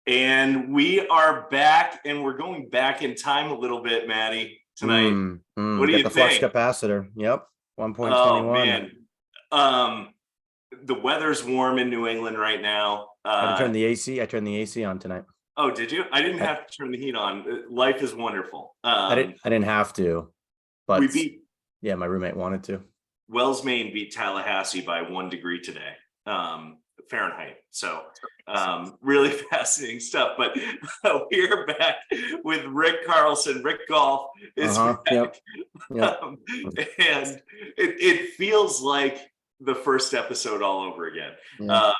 And we are back, and we're going back in time a little bit, Matty, tonight. What do you Get the flux think? capacitor. Yep. 1.21. Oh, man. The weather's warm in New England right now. I turned the AC. I turned the AC on tonight. Oh, did you? I didn't have to turn the heat on. Life is wonderful. I didn't have to, but we beat. Yeah, my roommate wanted to. Wells, Maine beat Tallahassee by 1 degree today, Fahrenheit. So really fascinating stuff. But we're back with Rick Carlson. Rick Golf is back. Yep. And it feels like the first episode all over again. Yeah.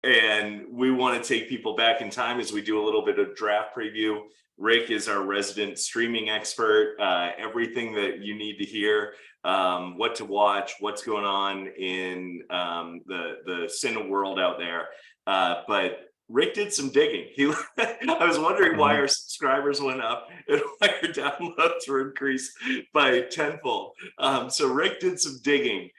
And we want to take people back in time as we do a little bit of draft preview. Rick is our resident streaming expert, everything that you need to hear, what to watch, what's going on in the Cine world out there. But Rick did some digging. I was wondering why our subscribers went up and why our downloads were increased by tenfold. So Rick did some digging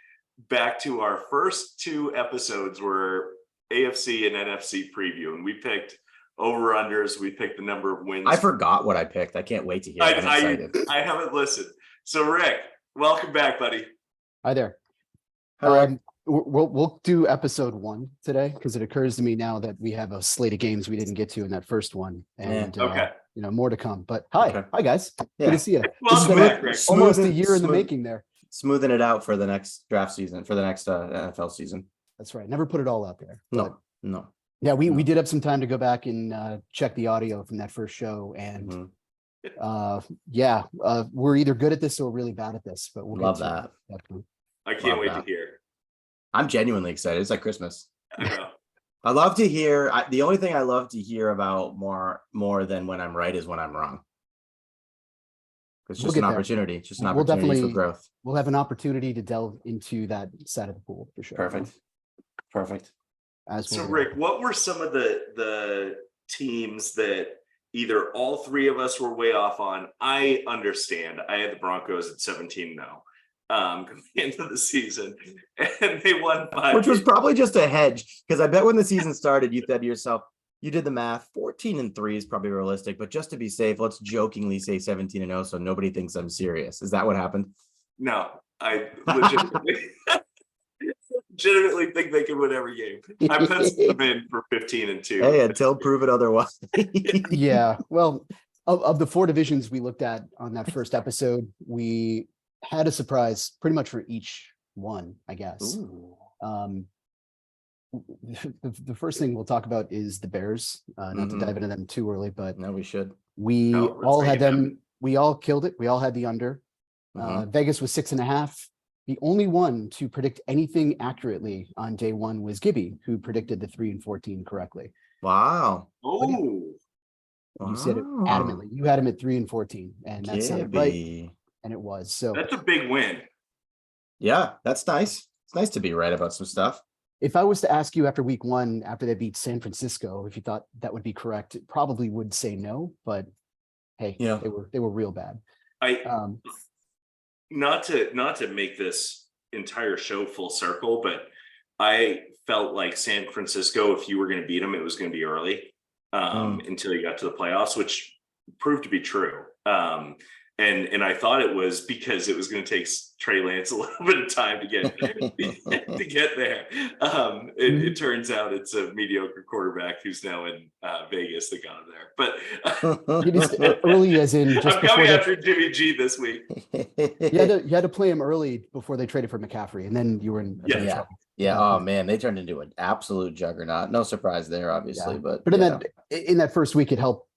back to our first 2 episodes were AFC and NFC preview, and we picked over-unders. We picked the number of wins. I forgot what I picked. I can't wait to hear it. I'm excited. I haven't listened. So Rick, welcome back, buddy. Hi there. We'll do episode 1 today because it occurs to me now that we have a slate of games we didn't get to in that first one, and more to come. But hi guys, good to see you. Welcome back, Rick. Almost a year in the making there. Smoothing it out for the next draft season, for the next NFL season. That's right. Never put it all out there. No. Yeah, we did have some time to go back and check the audio from that first show, and we're either good at this or really bad at this. But we'll love that. I can't wait to hear. I'm genuinely excited. It's like Christmas. I know. I love to hear. The only thing I love to hear about more than when I'm right is when I'm wrong. It's just an opportunity. Just an opportunity for growth. We'll have an opportunity to delve into that side of the pool for sure. Perfect. So Rick, what were some of the teams that either all 3 of us were way off on? I understand. I had the Broncos at 17-0 coming into the season, and they won 5. Which was probably just a hedge, because I bet when the season started, you said to yourself, you did the math, 14-3 is probably realistic, but just to be safe, let's jokingly say 17-0 so nobody thinks I'm serious. Is that what happened? No, I legitimately think they can win every game. I penciled them in for 15-2. Hey, until prove it otherwise. Yeah, well, of the 4 divisions we looked at on that first episode, we had a surprise pretty much for each one, I guess. The first thing we'll talk about is the Bears. Not to dive into them too early, but no, we should. We all had them. We all killed it. We all had the under. Vegas was 6.5. The only one to predict anything accurately on day 1 was Gibby, who predicted the 3-14 correctly. Wow. Oh, you said it adamantly. You had him at 3-14, and that sounded right. And it was. So that's a big win. Yeah, that's nice. It's nice to be right about some stuff. If I was to ask you after week 1, after they beat San Francisco, if you thought that would be correct, it probably would say no. But hey, they were real bad. Not to make this entire show full circle, but I felt like San Francisco, if you were going to beat them, it was going to be early until you got to the playoffs, which proved to be true. And I thought it was because it was going to take Trey Lance a little bit of time to get to get there. It turns out it's a mediocre quarterback who's now in Vegas that got him there. But it is early, as in just I'm coming after Jimmy G this week. You had to play him early before they traded for McCaffrey, and then you were in trouble. Yeah. Oh man, they turned into an absolute juggernaut. No surprise there, obviously, but in that first week, it helped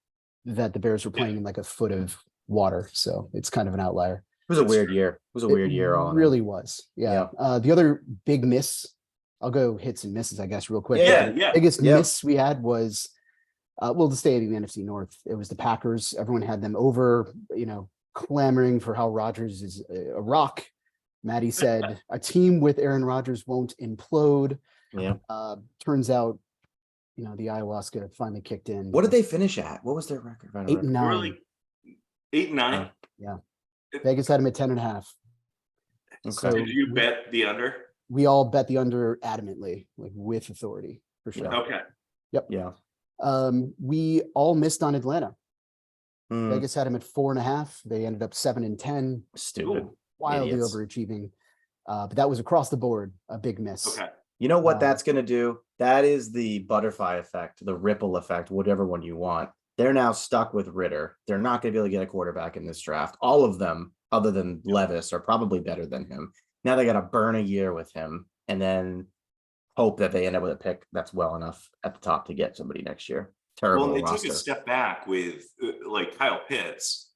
that the Bears were playing in like a foot of water, so it's kind of an outlier. It was a weird year. It was a weird year. All really was. Yeah. The other big miss, I'll go hits and misses, I guess, real quick. The biggest miss we had was, to stay in the NFC North. It was the Packers. Everyone had them over, clamoring for how Rodgers is a rock. Matty said a team with Aaron Rodgers won't implode. Yeah. Turns out, the ayahuasca finally kicked in. What did they finish at? What was their record? 8-9. 8-9. Yeah. Vegas had him at 10.5. Okay. So did you bet the under? We all bet the under adamantly, like with authority, for sure. Okay. Yep. Yeah. We all missed on Atlanta. Hmm, Vegas had him at 4.5. They ended up 7-10. stupid. Ooh, Wildly Idiots. overachieving. But that was across the board a big miss. okay. You know what Uh, that's going to do? That is the butterfly effect, the ripple effect, whatever one you want. They're now stuck with Ritter. They're not going to be able to get a quarterback in this draft. All of them, other than Levis, are probably better than him. Now they got to burn a year with him and then hope that they end up with a pick that's well enough at the top to get somebody next year. Terrible Well, and they took roster. a step back with like Kyle Pitts.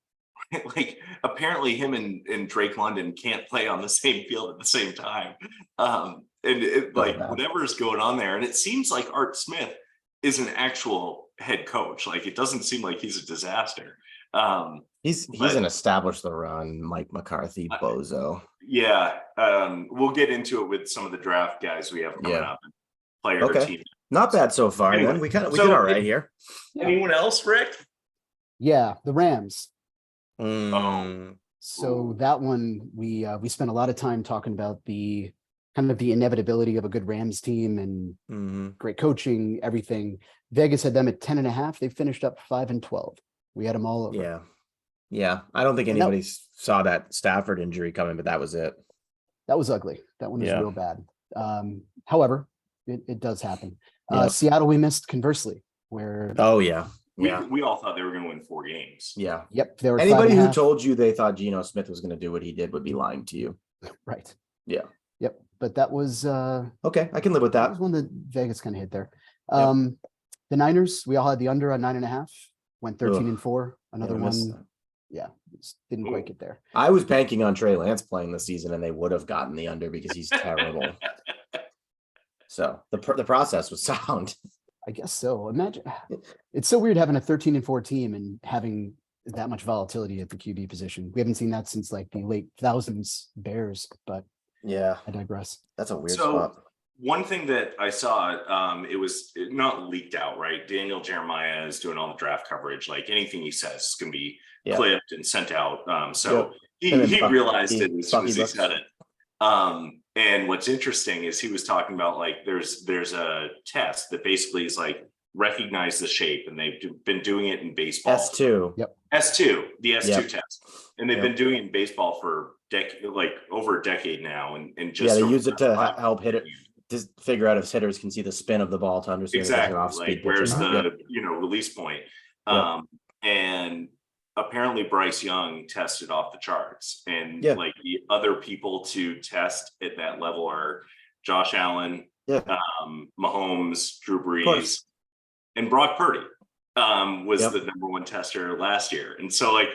Like apparently him and Drake London can't play on the same field at the same time. And it, like bad. whatever is going on there. And it seems like Art Smith is an actual head coach. Like it doesn't seem like he's a disaster. He's but- an established the run, Mike McCarthy, bozo. Yeah. We'll get into it with some of the draft guys we have coming Yeah. up. Player Okay. team. Not bad so far. Anyway, Then we did so- all right here. Yeah. Anyone else, Rick? Yeah, the Rams. Mm, So Ooh. that one we spent a lot of time talking about the kind of the inevitability of a good Rams team and mhm. great coaching, everything. Vegas had them at 10.5. They finished up 5-12. We had them all over. Yeah. Yeah. I don't think And that- anybody saw that Stafford injury coming, but that was it. That was ugly. That one was Yeah. real bad. However, it does happen. Yeah. Seattle, we missed conversely, where Oh, yeah. Yeah. We all thought they were going to win 4 games. Yeah. yep, they were Anybody who 5.5. told you they thought Geno Smith was going to do what he did would be lying to you. Right. Yeah. Yep. But that was Okay. I can live with that that. was one that Vegas kind of hit there. Yep. The Niners, we all had the under on 9.5, went 13-4. Yeah, Another I missed one. that. Yeah, just didn't quite get there. I was banking on Trey Lance playing this season and they would have gotten the under because he's terrible. So the process was sound. I guess so. Imagine it's so weird having a 13-4 team and having that much volatility at the QB position. We haven't seen that since like the late thousands Bears, but Yeah. I digress. That's a weird So spot. one thing that I saw, it was not leaked out, right? Daniel Jeremiah is doing all the draft coverage. Like anything he says is going to be Yeah. clipped and sent out. So And then he Bucky- realized it as soon as he Bucky said it. And what's interesting is he was talking about like there's a test that basically is like recognize the shape, and they've been doing it in baseball. S2. S2, the S2 Yep. test, and they've Yep. been doing it in baseball for like over a decade now, and Yeah, just they over use the it to last help hit it, just figure out if hitters can see the spin of the ball to understand if it's an exactly off-speed like pitch or where's not. the Yep. release point. Yep. And apparently Bryce Young tested off the charts, and Yeah. like the other people to test at that level are Josh Allen, Yeah. Mahomes, Drew course. Brees, and Brock Purdy was Yep. the number 1 tester last year. And so like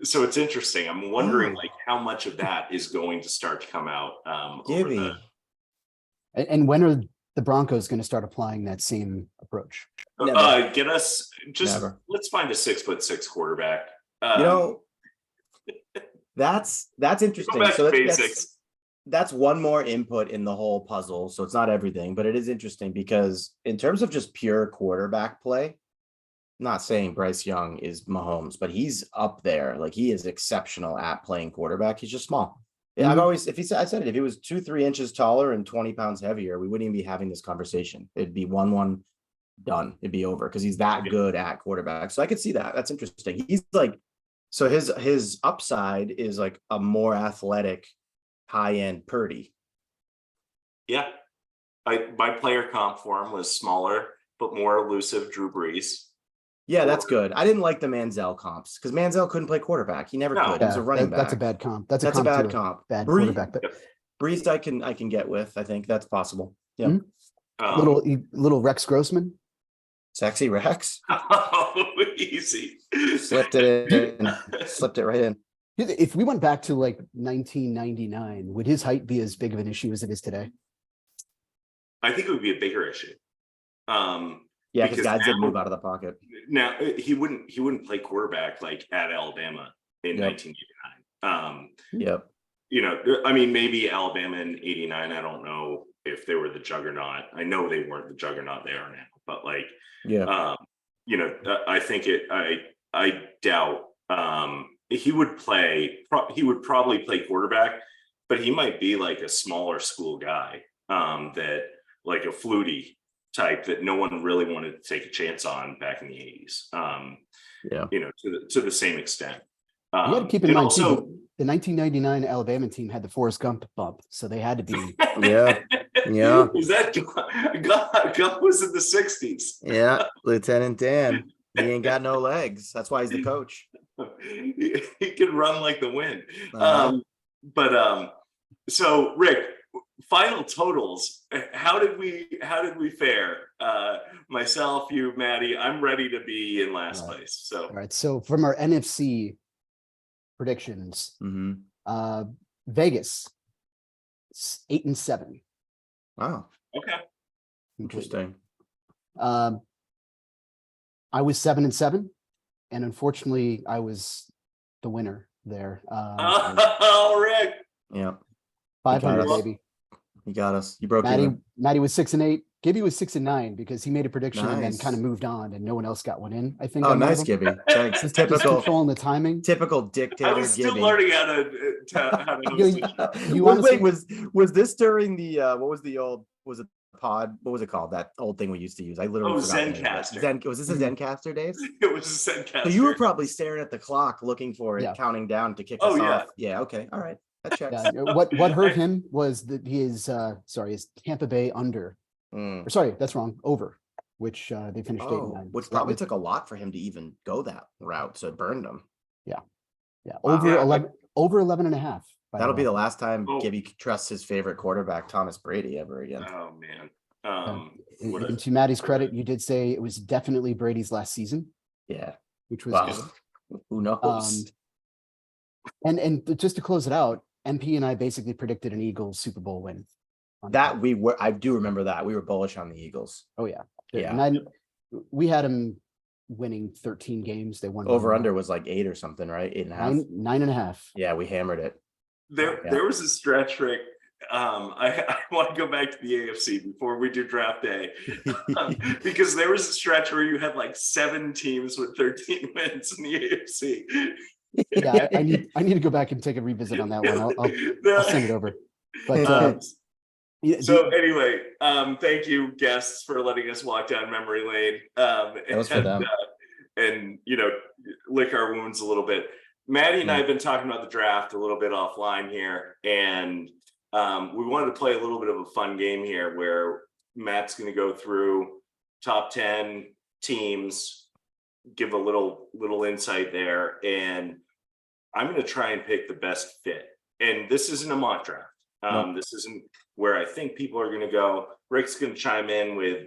so it's interesting. I'm wondering Oh. like how much of that is going to start to come out over Gibby. the And when are the Broncos going to start applying that same approach? Never. get us just Never. let's find a 6'6" quarterback. You know, that's go interesting. back So to that's basics. that's one more input in the whole puzzle. So it's not everything, but it is interesting because in terms of just pure quarterback play, I'm not saying Bryce Young is Mahomes, but he's up there. Like he is exceptional at playing quarterback. He's just small. Yeah, I've Mhm. always, I said it, if he was 2-3 inches taller and 20 pounds heavier, we wouldn't even be having this conversation. It'd be 1-1 done. It'd be over because he's that Yeah. good at quarterback. So I could see that. That's interesting. He's like, so his upside is like a more athletic, high end Purdy. Yeah. My player comp for him was smaller but more elusive Drew Brees. Yeah, that's Or- good. I didn't like the Manziel comps because Manziel couldn't play quarterback. He never No. could. He was a running back. That's a bad comp. That's That's a a comp bad to comp. bad Bree- quarterback, but Breeze, I can get with. I think that's possible. Yeah. Mhm. Little Rex Grossman. Sexy Rex Easy. slipped it in, slipped it right in. If we went back to like 1999, would his height be as big of an issue as it is today? I think it would be a bigger issue. Yeah, because Because guys did now- move out of the pocket. Now he wouldn't play quarterback like at Alabama in Yep. 1989. Yep. I mean, maybe Alabama in 89. I don't know if they were the juggernaut. I know they weren't the juggernaut they are now, but like, Yeah. I think I doubt he would probably play quarterback, but he might be like a smaller school guy that like a Flutie type that no one really wanted to take a chance on back in the 80s. Yeah. You know, to the same extent. You got to keep in and mind also, too, the 1999 Alabama team had the Forrest Gump bump, so they had to be. Yeah. Yeah. Is that Gump was in the 60s? Yeah. Lieutenant Dan. He ain't got no legs. That's why he's the coach. He can run like the wind. Uh-huh. So Rick, final totals. How did we fare? Myself, you, Matty. I'm ready to be in last place. So All right. So from our NFC predictions, Mm-hmm. Vegas 8-7. Wow. okay. Interesting. I was 7-7, and unfortunately, I was the winner there. Oh, Rick. Yeah. 500, Well, baby. You got us. You broke even. Maddie was 6-8. Gibby was 6-9 because he made a prediction and then Nice. kind of moved on, and no one else got one in. I think. Oh, on one of nice, them. Gibby. Thanks. Just Typical controlling the timing. typical dictator. I was still Gibby. learning how to host the show. You Well, honestly- wait, was this during the what was the old, was it pod, what was it called, that old thing we used to use? I literally forgot the name of it. Zencaster. Was this a Zencaster days? It was a Zencaster. So you were probably staring at the clock looking for it, Yeah. counting down to kick Oh, us yeah. off. Yeah, okay, all right, that checks. Yeah, what hurt him was that his Tampa Bay under. Mm. Or sorry, that's wrong. Over, which they finished 8-9. Oh, which So that probably was- took a lot for him to even go that route, so it burned him. yeah, Wow. over Yeah. 11, over 11.5. by That'll be way. the last time Oh. Gibby trusts his favorite quarterback, Thomas Brady, ever again. Oh man. What And a- to Maddie's credit, you did say it was definitely Brady's last season, Yeah, which was well, good. who knows? And just to close it out, MP and I basically predicted an Eagles Super Bowl win. That I do remember that. We were bullish on the Eagles. Oh yeah. Yeah. And we had them winning 13 games. They won Over under was like 8 or something, right? 8.5. 9.5. Yeah, we hammered it. There was a stretch, Rick. I want to go back to the AFC before we do draft day, because there was a stretch where you had like 7 teams with 13 wins in the AFC. Yeah, I need to go back and take a revisit on that one. I'll send it over. But So anyway, thank you, guests, for letting us walk down memory lane. That was for them. And lick our wounds a little bit. Matty and I have been talking about the draft a little bit offline here, and we wanted to play a little bit of a fun game here where Matt's going to go through top 10 teams, give a little insight there, and I'm going to try and pick the best fit. And this isn't a mock draft. No. This isn't where I think people are going to go. Rick's going to chime in with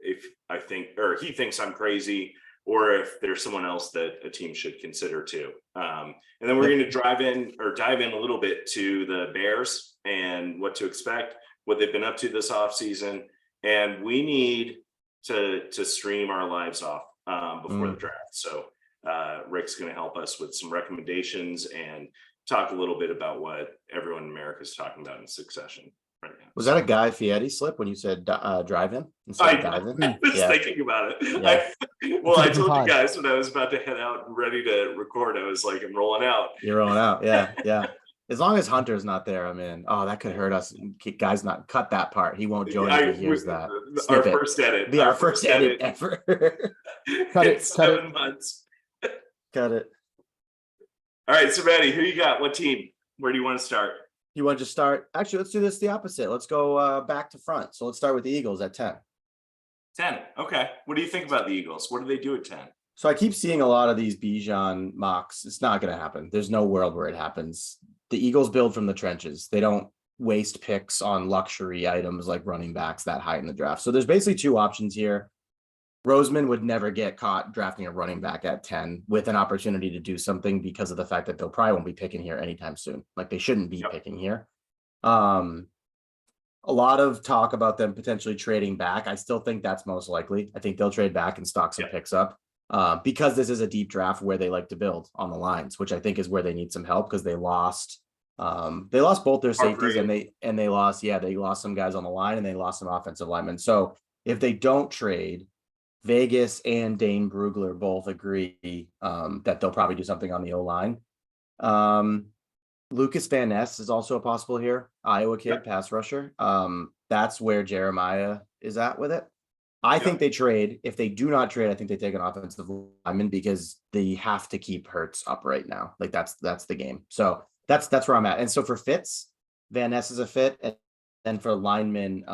if I think, or he thinks I'm crazy, or if there's someone else that a team should consider too. And then we're going to dive in a little bit to the Bears and what to expect, what they've been up to this offseason. And we need to stream our lives off before the draft. So Rick's going to help us with some recommendations and talk a little bit about what everyone in America is talking about in succession right now. Was that a Guy Fieri slip when you said drive in instead of dive in? I was Yeah. thinking about it. Yeah. I told you guys when I was about to head out and ready to record, I was like, I'm rolling out. You're rolling out. Yeah, yeah. As long as Hunter's not there, I'm in. Oh, that could hurt us. Guys, not cut that part. He won't join if he hears that. Our Snip it. first edit. Be our first edit ever. Cut it, in 7 months. Cut it. All right, so Matty, who you got? What team? Where do you want to start? You want to just start? Actually, let's do this the opposite. Let's go back to front. So let's start with the Eagles at 10. 10. Okay. What do you think about the Eagles? What do they do at 10? So I keep seeing a lot of these Bijan mocks. It's not going to happen. There's no world where it happens. The Eagles build from the trenches. They don't waste picks on luxury items like running backs that high in the draft. So there's basically 2 options here. Roseman would never get caught drafting a running back at 10 with an opportunity to do something because of the fact that they'll probably won't be picking here anytime soon. Like they shouldn't be picking here. A lot of talk about them potentially trading back. I still think that's most likely. I think they'll trade back and stock some picks up because this is a deep draft where they like to build on the lines, which I think is where they need some help because they lost both their safeties and they lost some guys on the line and they lost some offensive linemen. So if they don't trade, Vegas and Dane Brugler both agree that they'll probably do something on the O-line. Lucas Van Ness is also a possible here. Iowa kid, pass rusher. that's where Jeremiah is at with it. I think they trade. If they do not trade, I think they take an offensive lineman because they have to keep Hurts up right now. Like that's the game. So that's where I'm at. And so for fits, Van Ness is a fit, and for linemen,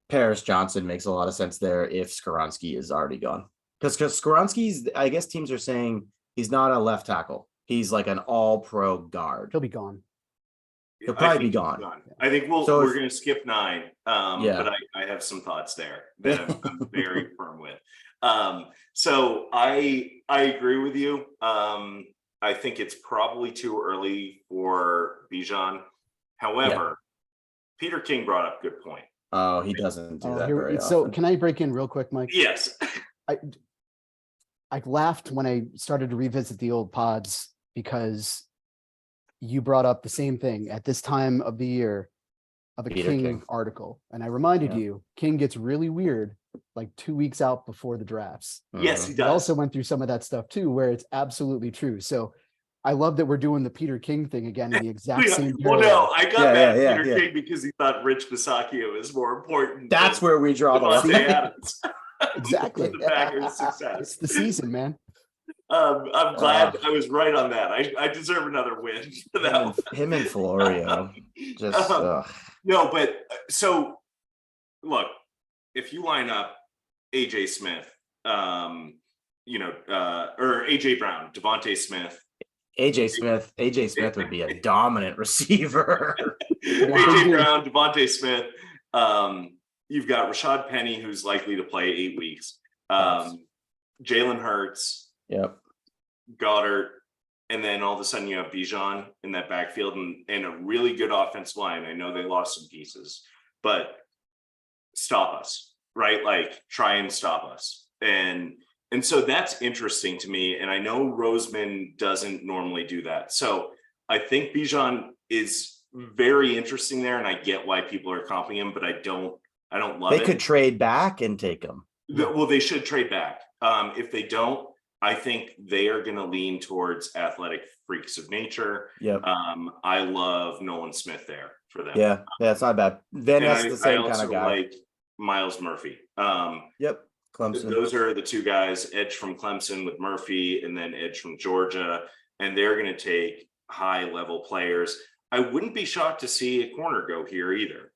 Paris Johnson makes a lot of sense there if Skoronski is already gone. Because Skoronski's, I guess teams are saying he's not a left tackle. He's like an all-pro guard. He'll be gone. He'll probably be gone. I think we're going to skip 9. But I have some thoughts there that I'm very firm with. So I agree with you. I think it's probably too early for Bijan. However, Peter King brought up a good point. Oh, he doesn't do that very often. So can I break in real quick, Mike? Yes. I laughed when I started to revisit the old pods because you brought up the same thing at this time of the year of a King article. And I reminded you, King gets really weird like 2 weeks out before the drafts. Yes, he does. I also went through some of that stuff too, where it's absolutely true. So I love that we're doing the Peter King thing again in the exact same Well, no, I got mad at Peter King because he thought Rich Bisaccia was more important. That's where we draw the line. Adams. Exactly. The Packers' success. It's the season, man. I'm glad I was right on that. I deserve another win for that. Him and Florio. Just no, but so look, if you line up AJ Smith, or AJ Brown, Devontae Smith. AJ Smith would be a dominant receiver. AJ Brown, Devontae Smith. You've got Rashad Penny, who's likely to play 8 weeks. Jalen Hurts. Yep. Goddard. And then all of a sudden you have Bijan in that backfield and a really good offensive line. I know they lost some pieces, but stop us, right? Like try and stop us. And so that's interesting to me. And I know Roseman doesn't normally do that. So I think Bijan is very interesting there. And I get why people are copying him, but I don't love it. They could trade back and take him. Well, they should trade back. If they don't, I think they are going to lean towards athletic freaks of nature. Yep. I love Nolan Smith there for them. Yeah, it's not bad. Van Ness is the same kind of guy. Like Miles Murphy. Yep. Clemson. Those are the two guys, edge from Clemson with Murphy and then edge from Georgia. And they're going to take high level players. I wouldn't be shocked to see a corner go here either.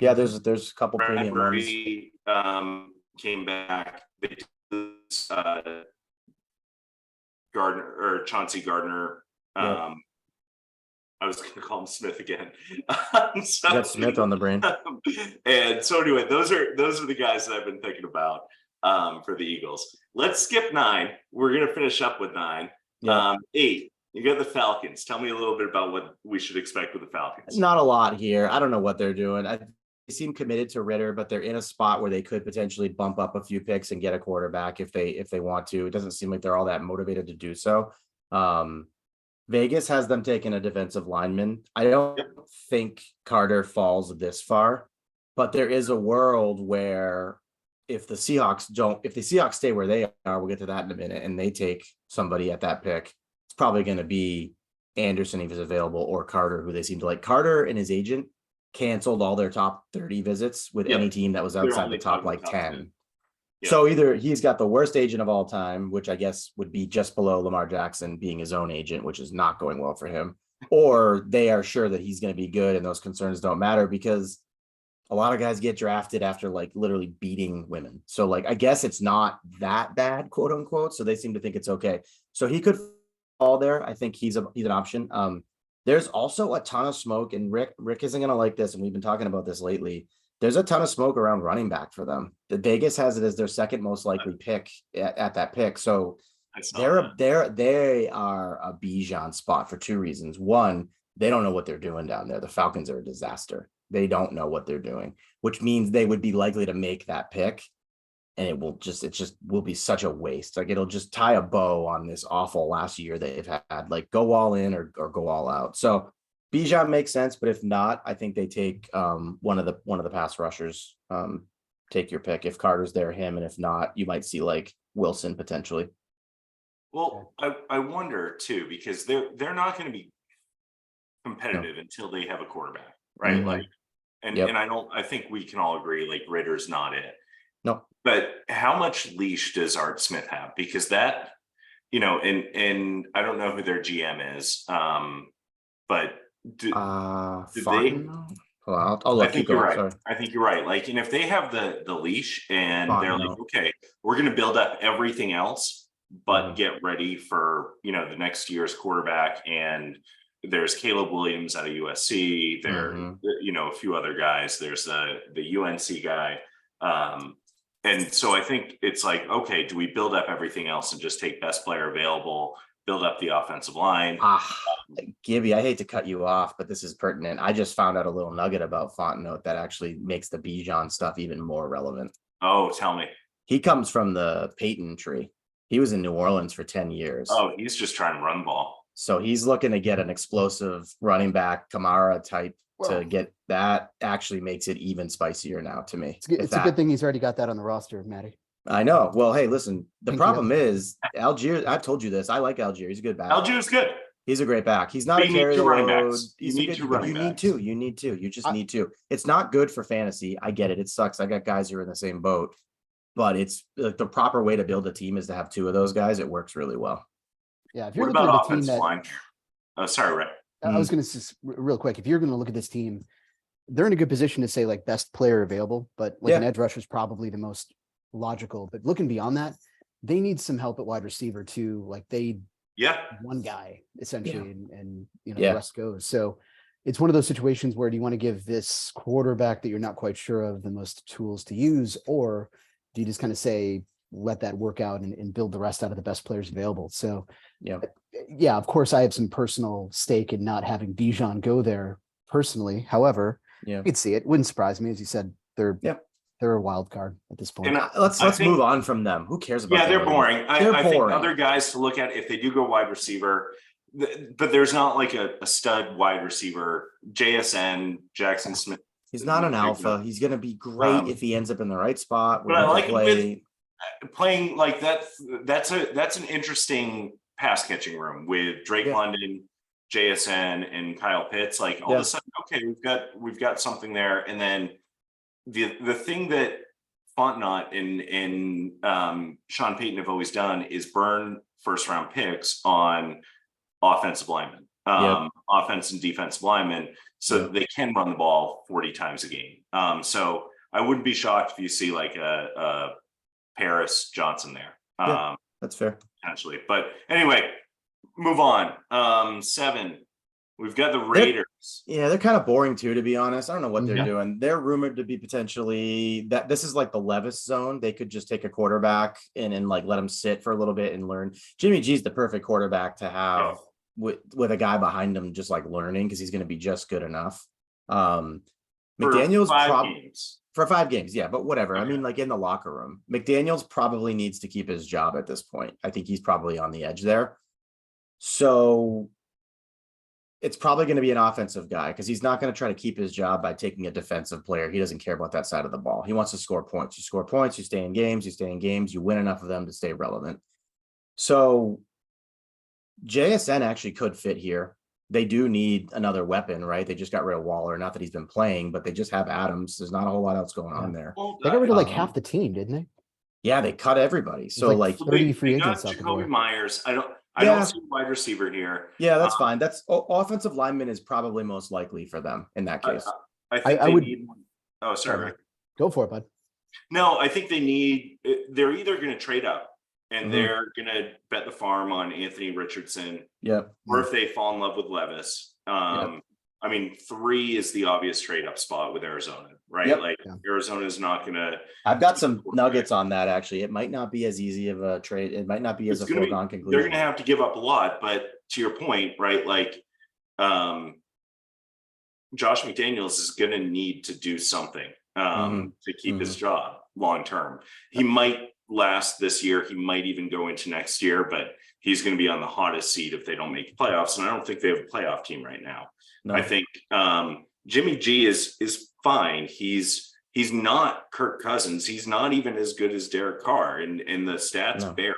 There's a couple premium Murphy came back. They did, Gardner or Chauncey Gardner. I was going to call him Smith again. So, you got Smith on the brain. And so anyway, those are the guys that I've been thinking about for the Eagles. Let's skip 9. We're going to finish up with 9. 8. You got the Falcons. Tell me a little bit about what we should expect with the Falcons. Not a lot here. I don't know what they're doing. They seem committed to Ritter, but they're in a spot where they could potentially bump up a few picks and get a quarterback if they want to. It doesn't seem like they're all that motivated to do so. Vegas has them taking a defensive lineman. I don't think Carter falls this far, but there is a world where if the Seahawks stay where they are, we'll get to that in a minute, and they take somebody at that pick, it's probably going to be Anderson if he's available or Carter, who they seem to like. Carter and his agent canceled all their top 30 visits with any team that was outside the top 10. So either he's got the worst agent of all time, which I guess would be just below Lamar Jackson being his own agent, which is not going well for him, or they are sure that he's going to be good and those concerns don't matter because a lot of guys get drafted after like literally beating women. So like, I guess it's not that bad, quote unquote. So they seem to think it's okay. So he could fall there. I think he's an option. There's also a ton of smoke, and Rick isn't going to like this, and we've been talking about this lately. There's a ton of smoke around running back for them. The Vegas has it as their second most likely pick at that pick. So they are a Bijan spot for 2 reasons. One, they don't know what they're doing down there. The Falcons are a disaster. They don't know what they're doing, which means they would be likely to make that pick. And it will be such a waste. Like it'll just tie a bow on this awful last year they've had. Like go all in or go all out. So Bijan makes sense, but if not, I think they take one of the pass rushers. Take your pick if Carter's there, him, and if not, you might see like Wilson potentially. Well, I wonder too because they're not going to be competitive until they have a quarterback, right? Mm-hmm. Like And Yep. I think we can all agree, like, Ritter's not it. No. But how much leash does Art Smith have? Because that, and I don't know who their GM is, but do they? Fontenot? Well, I'll I look. think Keep you're going. right. Sorry. I think you're right. Like, and if they have the leash and they're like, Fontenot. okay, we're going to build up everything else, but Mhm. get ready for, the next year's quarterback. And there's Caleb Williams out of USC. There, Mhm. a few other guys. There's the UNC guy. And so I think it's like, okay, do we build up everything else and just take best player available, build up the offensive line? Gibby, I hate to cut you off, but this is pertinent. I just found out a little nugget about Fontenot that actually makes the Bijan stuff even more relevant. Oh, tell me. He comes from the Peyton tree. He was in New Orleans for 10 years. Oh, he's just trying to run the ball. So he's looking to get an explosive running back, Kamara type Well, to get that. Actually makes it even spicier now to me. it's a good thing he's already got that on the roster, Matty. I know. Well, hey, listen, the Thank problem you. is Algier. I've told you this. I like Algier. He's a good back. Algier's good. He's a great back. He's not But a you need carry two the running load. backs. You He's need a good, two but running you need backs. two. You need two. You just need two. It's not good for fantasy. I get it. It sucks. I got guys who are in the same boat, but it's like the proper way to build a team is to have two of those guys. It works really well. Yeah, if you're What looking about at the team offensive that line? Oh, sorry, Rick. I was going to just real quick, if you're going to look at this team, they're in a good position to say like best player available, but like an edge rusher is probably the most logical. But looking beyond that, they need some help at wide receiver too. Like they one guy essentially, and the rest goes. So it's one of those situations where do you want to give this quarterback that you're not quite sure of the most tools to use, or do you just kind of say let that work out and build the rest out of the best players available? So yeah, of course I have some personal stake in not having Bijan go there personally. However, you could see it. Wouldn't surprise me, as you said, they're a wild card at this point. And let's move on from them. Who cares about? Yeah, they're boring. I think boring. other guys to look at if they do go wide receiver, but there's not like a stud wide receiver. JSN, Jackson Smith. He's not an alpha. He's going to be great if he ends up in the right spot. But I like him playing like that. That's an interesting pass catching room with Drake London, JSN, and Kyle Pitts. Like all of a sudden, okay, we've got something there. And then the thing that Fontenot and Sean Payton have always done is burn first round picks on offensive linemen, offense and defensive linemen, so that they can run the ball 40 times a game. So I wouldn't be shocked if you see like a Paris Johnson there. That's fair. Potentially. But anyway, move on. 7. We've got the Raiders. They're kind of boring too, to be honest. I don't know what they're doing. They're rumored to be potentially that this is like the Levis zone. They could just take a quarterback and like let him sit for a little bit and learn. Jimmy G's the perfect quarterback to have with a guy behind him just like learning because he's going to be just good enough. McDaniels for 5 games. Yeah, but whatever. Okay. I mean, like in the locker room, McDaniels probably needs to keep his job at this point. I think he's probably on the edge there. So it's probably going to be an offensive guy because he's not going to try to keep his job by taking a defensive player. He doesn't care about that side of the ball. He wants to score points. You score points, you stay in games, you win enough of them to stay relevant. So JSN actually could fit here. They do need another weapon, right? They just got rid of Waller. Not that he's been playing, but they just have Adams. There's not a whole lot else going on there. They got rid of like half the team, didn't they? Yeah, they cut everybody. So like 30 free agents out the door. Jacoby Myers. I don't see a wide receiver here. Yeah, that's fine. That's offensive lineman is probably most likely for them in that case. I think they need one. Oh, sorry. Go for it, bud. No, I think they're either going to trade up and they're going to bet the farm on Anthony Richardson. Or if they fall in love with Levis. I mean, 3 is the obvious trade up spot with Arizona, right? Arizona is not going to. I've got some nuggets on that, actually. It might not be as easy of a trade. It might not be as a foregone conclusion. They're going to have to give up a lot. But to your point, right? Like Josh McDaniels is going to need to do something to keep his job long term. He might last this year. He might even go into next year, but he's going to be on the hottest seat if they don't make the playoffs. And I don't think they have a playoff team right now. No. I think Jimmy G is fine. He's not Kirk Cousins. He's not even as good as Derek Carr, and the stats bear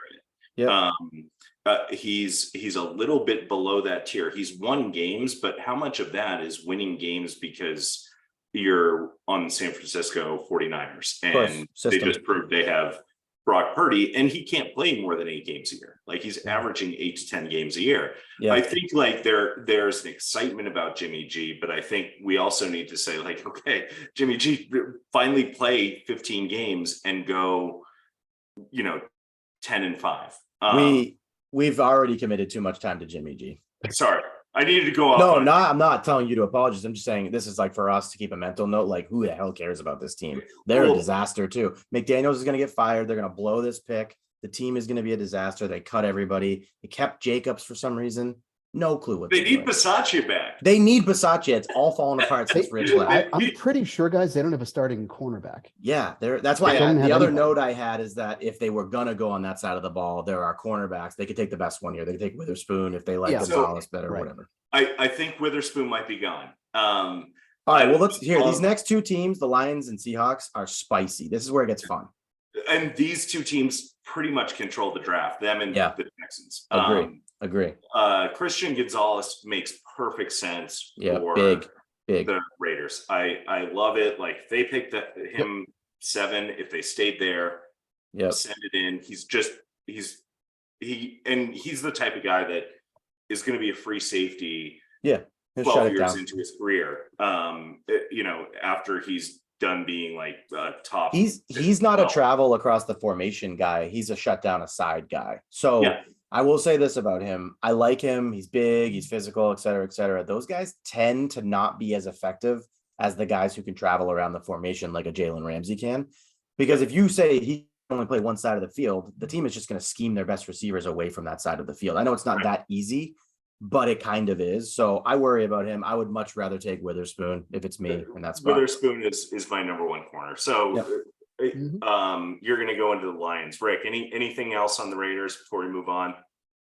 it. He's a little bit below that tier. He's won games, but how much of that is winning games because you're on the San Francisco 49ers, course, and they system. just proved they have Brock Purdy, and he can't play more than 8 games a year. Like, he's averaging 8 to 10 games a year. Yeah. I think like there's an excitement about Jimmy G, but I think we also need to say, like, okay, Jimmy G, finally play 15 games and go, 10-5. We've already committed too much time to Jimmy G. Sorry, I needed to go off. No, I'm not telling you to apologize. I'm just saying this is like for us to keep a mental note. Like, who the hell cares about this team? They're a disaster too. McDaniels is going to get fired. They're going to blow this pick. The team is going to be a disaster. They cut everybody. They kept Jacobs for some reason. No clue what they need. Bisaccia back. They need Bisaccia. It's all falling apart since Rich left. I'm pretty sure, guys, they don't have a starting cornerback. Yeah, that's why the other note I had is that if they were gonna go on that side of the ball, there are cornerbacks. They could take the best one here. They could take Witherspoon if they like Gonzalez better, or whatever. I think Witherspoon might be gone. All right, well, let's hear these next two teams, the Lions and Seahawks, are spicy. This is where it gets fun. And these two teams pretty much control the draft, them and the Texans. Agree. Christian Gonzalez makes perfect sense for big the Raiders. I love it. Like, if they picked him 7, if they stayed there, send it in. He's the type of guy that is going to be a free safety. 12 years into his career. After he's done being like top. He's not a travel across the formation guy. He's a shutdown aside guy. So I will say this about him. I like him. He's big, he's physical, et cetera, et cetera. Those guys tend to not be as effective as the guys who can travel around the formation like a Jalen Ramsey can. Because if you say he can only play one side of the field, the team is just going to scheme their best receivers away from that side of the field. I know it's not that easy, but it kind of is. So I worry about him. I would much rather take Witherspoon if it's me in that spot. Witherspoon is my number 1 corner. So you're going to go into the Lions. Rick, anything else on the Raiders before we move on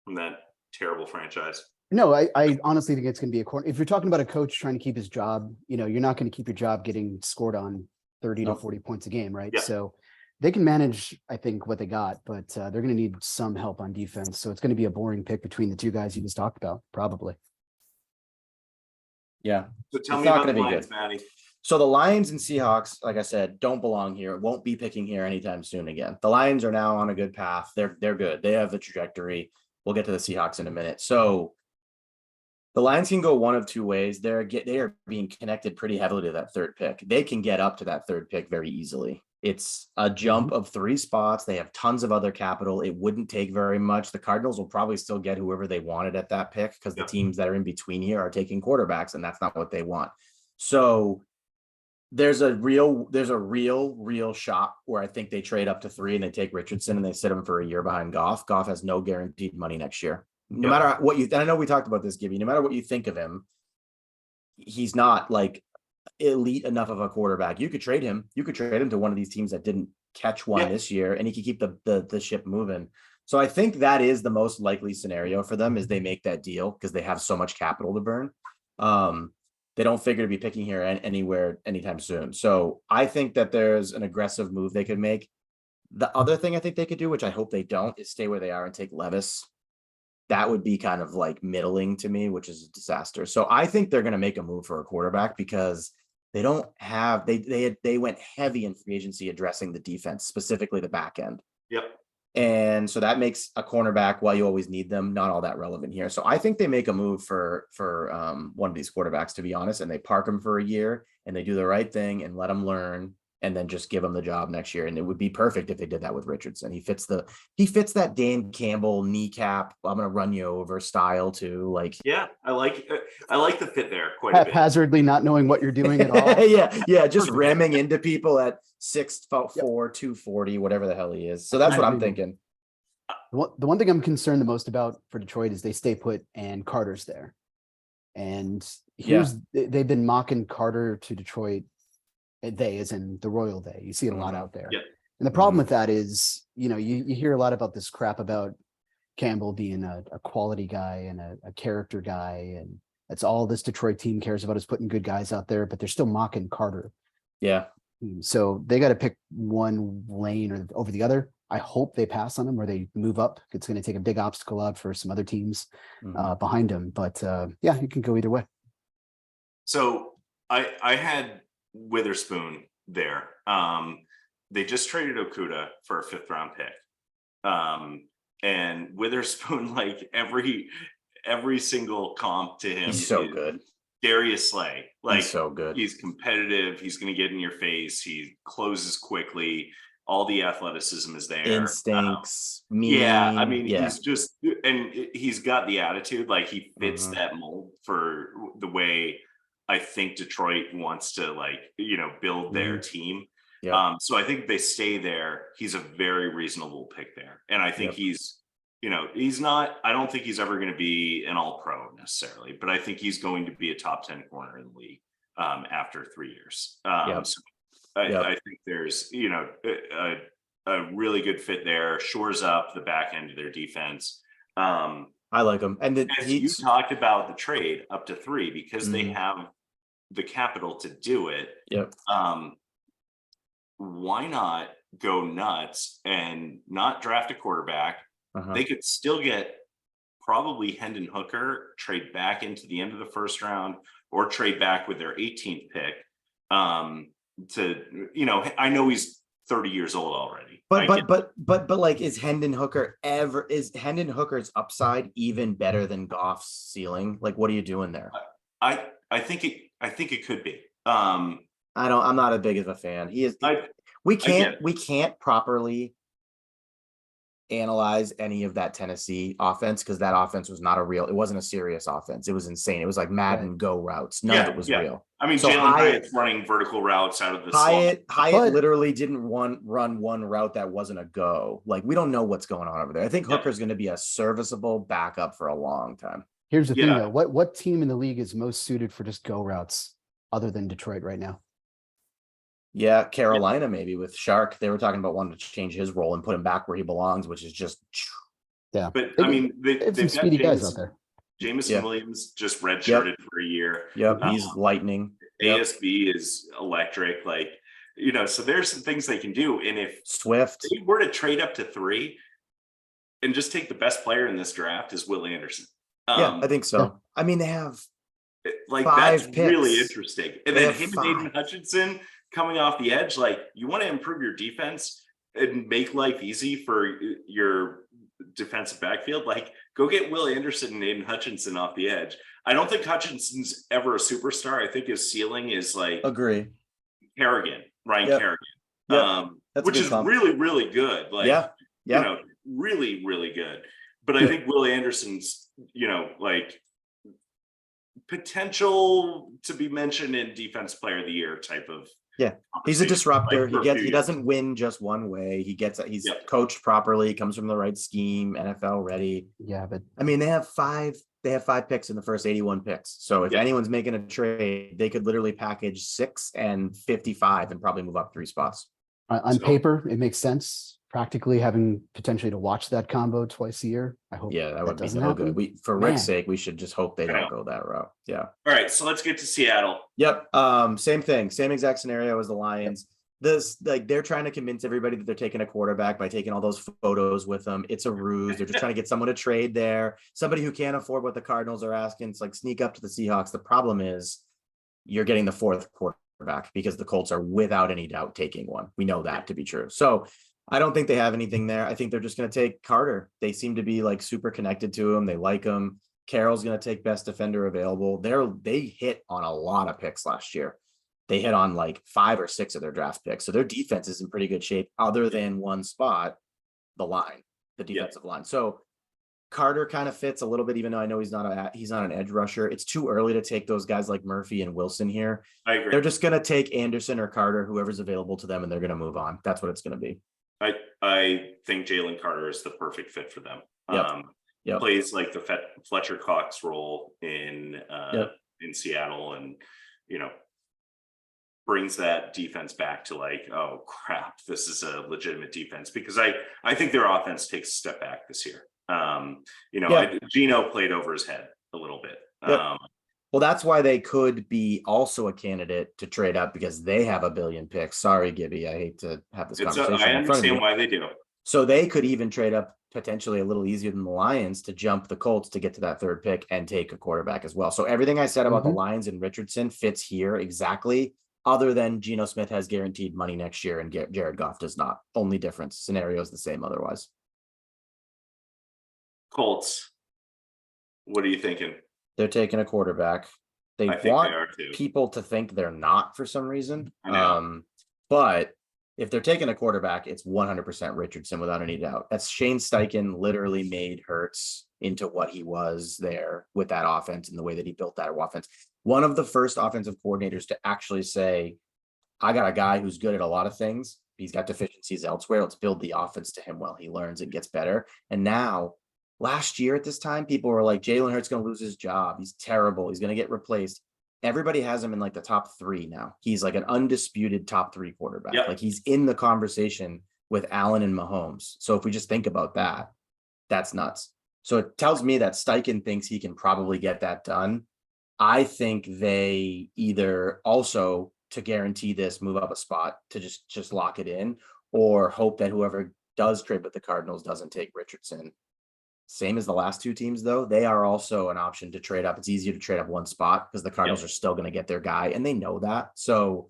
from that terrible franchise? No, I honestly think it's going to be a corner. If you're talking about a coach trying to keep his job, you're not going to keep your job getting scored on 30 to 40 points a game, right? So they can manage, I think, what they got, but they're going to need some help on defense. So it's going to be a boring pick between the two guys you just talked about, probably. Yeah. So tell me about the Lions, Matty. So the Lions and Seahawks, like I said, don't belong here. Won't be picking here anytime soon again. The Lions are now on a good path. They're good. They have the trajectory. We'll get to the Seahawks in a minute. So the Lions can go one of two ways. They are being connected pretty heavily to that 3rd pick. They can get up to that 3rd pick very easily. It's a jump of 3 spots. They have tons of other capital. It wouldn't take very much. The Cardinals will probably still get whoever they wanted at that pick because the teams that are in between here are taking quarterbacks, and that's not what they want. So there's a real shot where I think they trade up to 3 and they take Richardson and they sit him for a year behind Goff. Goff has no guaranteed money next year. No matter what and I know we talked about this, Gibby, no matter what you think of him, he's not like elite enough of a quarterback. You could trade him to one of these teams that didn't catch one this year, and he could keep the ship moving. So I think that is the most likely scenario for them, is they make that deal because they have so much capital to burn. They don't figure to be picking here anywhere anytime soon. So I think that there's an aggressive move they could make. The other thing I think they could do, which I hope they don't, is stay where they are and take Levis. That would be kind of like middling to me, which is a disaster. So I think they're going to make a move for a quarterback because they don't have, they went heavy in free agency addressing the defense, specifically the back end. Yep. And so that makes a cornerback, while you always need them, not all that relevant here. So I think they make a move for one of these quarterbacks, to be honest, and they park them for a year and they do the right thing and let them learn and then just give him the job next year. And it would be perfect if they did that with Richardson. He fits that Dan Campbell kneecap, I'm going to run you over style too. Like, yeah, I like the fit there quite a bit. Haphazardly not knowing what you're doing at all. yeah, just ramming into people at 6'4", 240, whatever the hell he is. So that's what I'm thinking. The one thing I'm concerned the most about for Detroit is they stay put and Carter's there. And they've been mocking Carter to Detroit. They, as in the Royal They, you see it a lot out there. And the problem with that is, you hear a lot about this crap about Campbell being a quality guy and a character guy. And that's all this Detroit team cares about, is putting good guys out there, but they're still mocking Carter. Yeah. So they got to pick one lane or over the other. I hope they pass on him or they move up. It's going to take a big obstacle out for some other teams behind him. But you can go either way. So I had Witherspoon there. They just traded Okuda for a 5th round pick. And Witherspoon, like every single comp to him, He's so is good. Darius Slay. Like He's so good. He's competitive. He's going to get in your face. He closes quickly. All the athleticism is there. Instincts. Yeah, I mean, yeah. he's just, and he's got the attitude. Like he fits that mold for the way I think Detroit wants to, like, build their team. Yeah. So I think if they stay there, he's a very reasonable pick there. And I think he's not, I don't think he's ever going to be an all-pro necessarily, but I think he's going to be a top 10 corner in the league after 3 years. So I think there's, a really good fit there, shores up the back end of their defense. I like him. And you talked about the trade up to 3 because they have the capital to do it. Yep. Why not go nuts and not draft a quarterback? They could still get probably Hendon Hooker, trade back into the end of the 1st round, or trade back with their 18th pick. I know he's 30 years old already. But like, is Hendon Hooker's upside even better than Goff's ceiling? Like, what are you doing there? I think it could be. I'm not as big of a fan. We can't properly analyze any of that Tennessee offense because that offense was not it wasn't a serious offense. It was insane. It was like Madden go routes. None of it was real. I mean, so Jalen Hyatt's running vertical routes out of the Hyatt literally didn't run one route that wasn't a go. Like, we don't know what's going on over there. I think Hooker's going to be a serviceable backup for a long time. Here's the thing though. What team in the league is most suited for just go routes other than Detroit right now? Yeah, Carolina maybe with Shark. They were talking about wanting to change his role and put him back where he belongs, which is just But I mean, they've some speedy guys out there. Jameson Williams just redshirted for a year. Yep, he's lightning. ASB is electric. Like, so there's some things they can do. And if Swift they were to trade up to 3 and just take the best player in this draft is Will Anderson. I think so. I mean, they have like 5 that's picks. Really interesting. And They then have him 5. and Aiden Hutchinson coming off the edge, like, you want to improve your defense and make life easy for your defensive backfield, like, go get Will Anderson and Aiden Hutchinson off the edge. I don't think Hutchinson's ever a superstar. I think his ceiling is like Ryan Kerrigan, which is really, really good. Like, really, really good. But I think Will Anderson's, like, potential to be mentioned in Defense Player of the Year type of. Yeah, he's a disruptor. Like, he doesn't win just one way. He's coached properly, comes from the right scheme, NFL ready. Yeah, but I mean, they have 5 picks in the first 81 picks. So if anyone's making a trade, they could literally package 6 and 55 and probably move up 3 spots. On paper, it makes sense. Practically having potentially to watch that combo twice a year. I hope. Yeah, that would be so good. For Rick's sake, we should just hope they don't go that route. Yeah. All right, so let's get to Seattle. Yep. Same thing. Same exact scenario as the Lions. They're trying to convince everybody that they're taking a quarterback by taking all those photos with them. It's a ruse. They're just trying to get someone to trade there. Somebody who can't afford what the Cardinals are asking. It's like, sneak up to the Seahawks. The problem is you're getting the 4th quarterback because the Colts are without any doubt taking one. We know that to be true. So I don't think they have anything there. I think they're just going to take Carter. They seem to be like super connected to him. They like him. Carroll's going to take best defender available. They hit on a lot of picks last year. They hit on like 5 or 6 of their draft picks. So their defense is in pretty good shape other than one spot, the defensive line. So Carter kind of fits a little bit, even though I know he's not an edge rusher. It's too early to take those guys like Murphy and Wilson here. I agree. They're just going to take Anderson or Carter, whoever's available to them, and they're going to move on. That's what it's going to be. I think Jalen Carter is the perfect fit for them. Plays like the Fletcher Cox role in Seattle, and brings that defense back to like, oh crap, this is a legitimate defense, because I think their offense takes a step back this year. Gino played over his head a little bit. Well, that's why they could be also a candidate to trade up, because they have $1 billion picks. Sorry, Gibby, I hate to have this conversation. I understand why they do. So they could even trade up potentially a little easier than the Lions to jump the Colts to get to that 3rd pick and take a quarterback as well. So everything I said about the Lions and Richardson fits here exactly. other than Geno Smith has guaranteed money next year and Jared Goff does not. Only difference. Scenario is the same otherwise. Colts. What are you thinking? They're taking a quarterback. They I think want they are too. people to think they're not for some reason. I know. But if they're taking a quarterback, it's 100% Richardson without any doubt. That's Shane Steichen literally made Hurts into what he was there with that offense and the way that he built that offense. One of the first offensive coordinators to actually say, I got a guy who's good at a lot of things. He's got deficiencies elsewhere. Let's build the offense to him while he learns and gets better. And now, last year at this time, people were like, Jalen Hurts going to lose his job. He's terrible. He's going to get replaced. Everybody has him in like the top 3 now. He's like an undisputed top 3 quarterback. Yep. Like he's in the conversation with Allen and Mahomes. So if we just think about that, that's nuts. So it tells me that Steichen thinks he can probably get that done. I think they either also, to guarantee this, move up a spot to just lock it in, or hope that whoever does trade with the Cardinals doesn't take Richardson. Same as the last 2 teams, though. They are also an option to trade up. It's easier to trade up one spot because the Cardinals are still going to get their guy, and they know that. So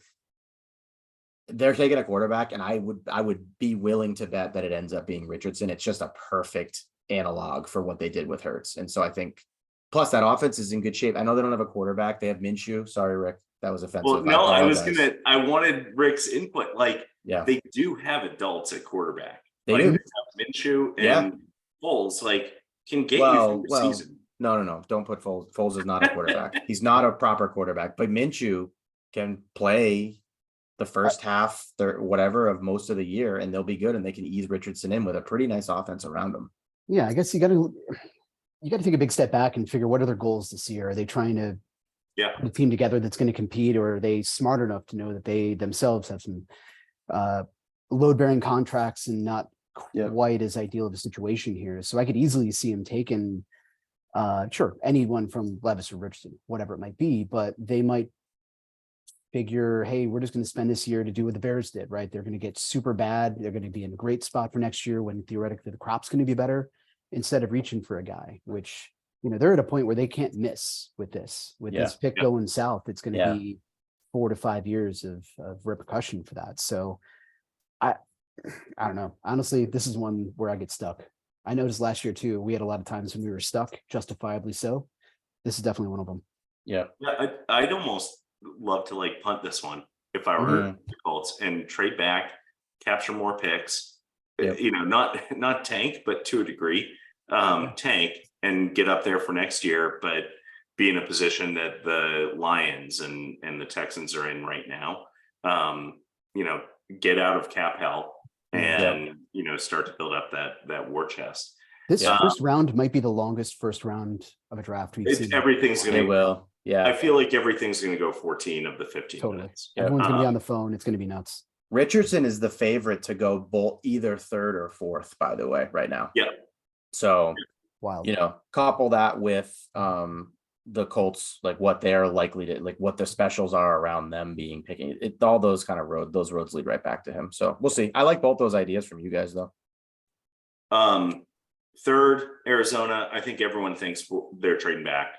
they're taking a quarterback, and I would be willing to bet that it ends up being Richardson. It's just a perfect analog for what they did with Hurts. And so I think, plus that offense is in good shape. I know they don't have a quarterback. They have Minshew. Sorry, Rick. That was offensive. Well, no, I wanted Rick's input. Like, yeah, they do have adults at quarterback. They like, do. They have Minshew and Foles, like, can get you through the season. No. Don't put Foles. Foles is not a quarterback. He's not a proper quarterback, but Minshew can play the first half, whatever of most of the year, and they'll be good, and they can ease Richardson in with a pretty nice offense around them. Yeah, I guess you got to take a big step back and figure what are their goals this year. Are they trying to put a team together that's going to compete, or are they smart enough to know that they themselves have some load-bearing contracts and not quite as ideal of a situation here? So I could easily see him taking, anyone from Levis or Richardson, whatever it might be, but they might figure, hey, we're just going to spend this year to do what the Bears did, right? They're going to get super bad. They're going to be in a great spot for next year when theoretically the crop's going to be better, instead of reaching for a guy, which, they're at a point where they can't miss with this pick going south. It's going to be 4 to 5 years of repercussion for that. So I don't know. Honestly, this is one where I get stuck. I noticed last year too, we had a lot of times when we were stuck, justifiably so. This is definitely one of them. Yeah, I'd almost love to like punt this one if I were the Colts and trade back, capture more picks. Not tank, but to a degree, tank and get up there for next year, but be in a position that the Lions and the Texans are in right now. Get out of cap hell and start to build up that war chest. This first round might be the longest first round of a draft we've seen. Everything's going to I feel like everything's going to go 14 of the 15 minutes. Everyone's going to be on the phone. It's going to be nuts. Richardson is the favorite to go either 3rd or 4th, by the way, right now. Yeah. So, wild. Couple that with the Colts, like what they're likely to, like what the specials are around them being picking. All those kind of roads lead right back to him. So we'll see. I like both those ideas from you guys, though. 3rd, Arizona. I think everyone thinks they're trading back.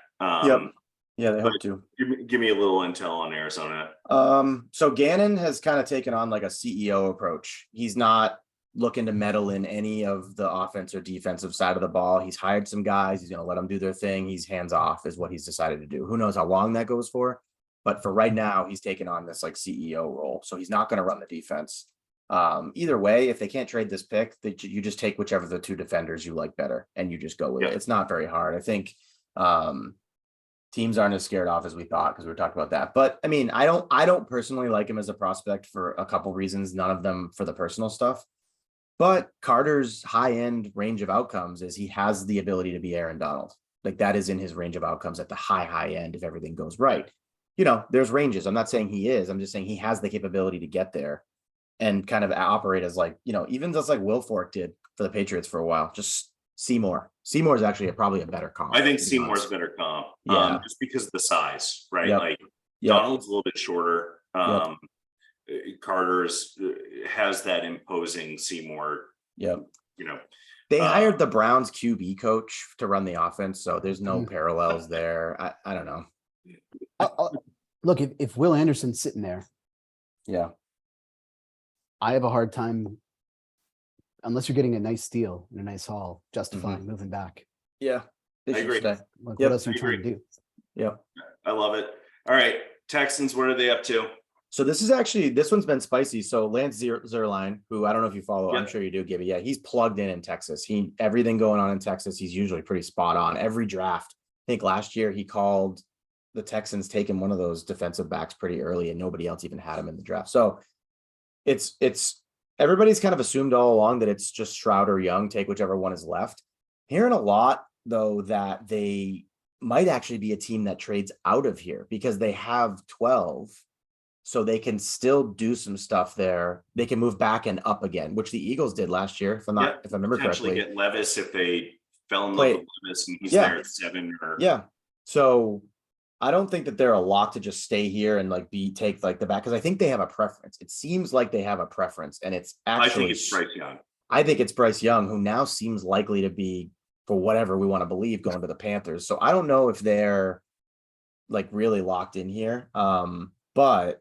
Yeah, they hope to. Give me a little intel on Arizona. So Gannon has kind of taken on like a CEO approach. He's not looking to meddle in any of the offense or defensive side of the ball. He's hired some guys. He's going to let them do their thing. He's hands off is what he's decided to do. Who knows how long that goes for? But for right now, he's taken on this like CEO role. So he's not going to run the defense. Either way, if they can't trade this pick, you just take whichever of the 2 defenders you like better and you just go with it. It's not very hard. I think teams aren't as scared off as we thought because we were talking about that. But I mean, I don't personally like him as a prospect for a couple reasons, none of them for the personal stuff. But Carter's high-end range of outcomes is he has the ability to be Aaron Donald. Like that is in his range of outcomes at the high end if everything goes right. There's ranges. I'm not saying he is. I'm just saying he has the capability to get there and kind of operate as like, even just like Will Fork did for the Patriots for a while. Just Seymour. Seymour is actually probably a better comp. I think Seymour's a better comp. Just because of the size, right? Yep. Donald's a little bit shorter. Carter's has that imposing Seymour. They hired the Browns QB coach to run the offense, so there's no parallels there. I don't know. Look, if Will Anderson's sitting there Yeah. I have a hard time, unless you're getting a nice deal and a nice haul, justifying moving back. Yeah. They I should agree. stay. Like, Yep, what else are you I trying to agree. do? Yep. I love it. All right, Texans, what are they up to? So this one's been spicy. So Lance Zierlein, who I don't know if you follow, I'm Yep. sure you do, Gibby. Yeah, he's plugged in Texas. Everything going on in Texas, he's usually pretty spot on. Every draft, I think last year he called the Texans taking one of those defensive backs pretty early, and nobody else even had him in the draft. So it's everybody's kind of assumed all along that it's just Stroud or Young, take whichever one is left. Hearing a lot though that they might actually be a team that trades out of here because they have 12. So they can still do some stuff there. They can move back and up again, which the Eagles did last year, if I remember Potentially correctly. get Levis if they fell in love with Levis and he's there at 7 or Yeah. So I don't think that they're a lock to just stay here and take like the back, because I think they have a preference. It seems like they have a preference, and it's I actually think it's Bryce Young. I think it's Bryce Young, who now seems likely to be, for whatever we want to believe, going to the Panthers. So I don't know if they're like really locked in here. But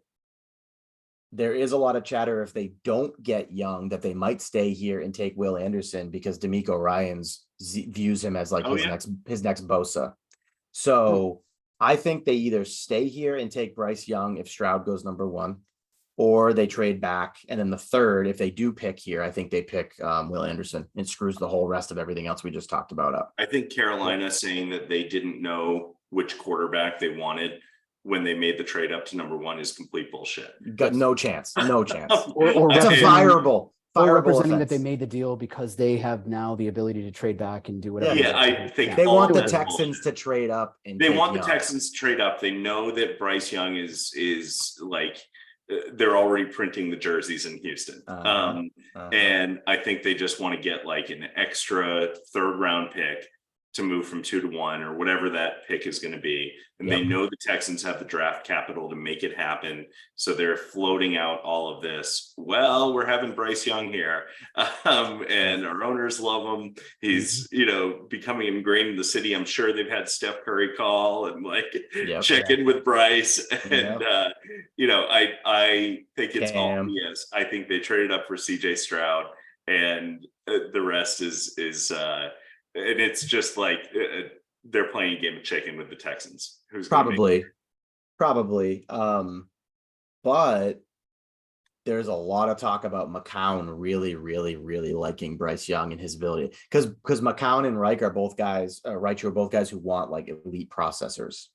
there is a lot of chatter if they don't get Young that they might stay here and take Will Anderson, because D'Amico Ryans views him as like his next Bosa. So I think they either stay here and take Bryce Young if Stroud goes number 1, or they trade back. And then the third, if they do pick here, I think they pick Will Anderson. It screws the whole rest of everything else we just talked about up. I think Carolina saying that they didn't know which quarterback they wanted when they made the trade up to number 1 is complete bullshit. Got no chance. No chance. Or That's a fireable representing that offense. they made the deal because they have now the ability to trade back and do whatever. Yeah, I think they want the that's Texans bullshit. to trade up, and They want Young. the Texans to trade up. They know that Bryce Young is like they're already printing the jerseys in Houston. And I think they just want to get like an extra 3rd round pick to move from 2 to 1 or whatever that pick is going to be. And they know the Texans have the draft capital to make it happen. So they're floating out all of this. Well, we're having Bryce Young here. And our owners love him. He's, becoming ingrained in the city. I'm sure they've had Steph Curry call and check in with Bryce. And, I think it's all BS. I think they traded up for CJ Stroud, and the rest is and it's just like they're playing a game of chicken with the Texans. Who's probably. But there's a lot of talk about McCown really, really, really liking Bryce Young and his ability, because McCown and Reich are both guys. Reich are both guys who want like elite processors.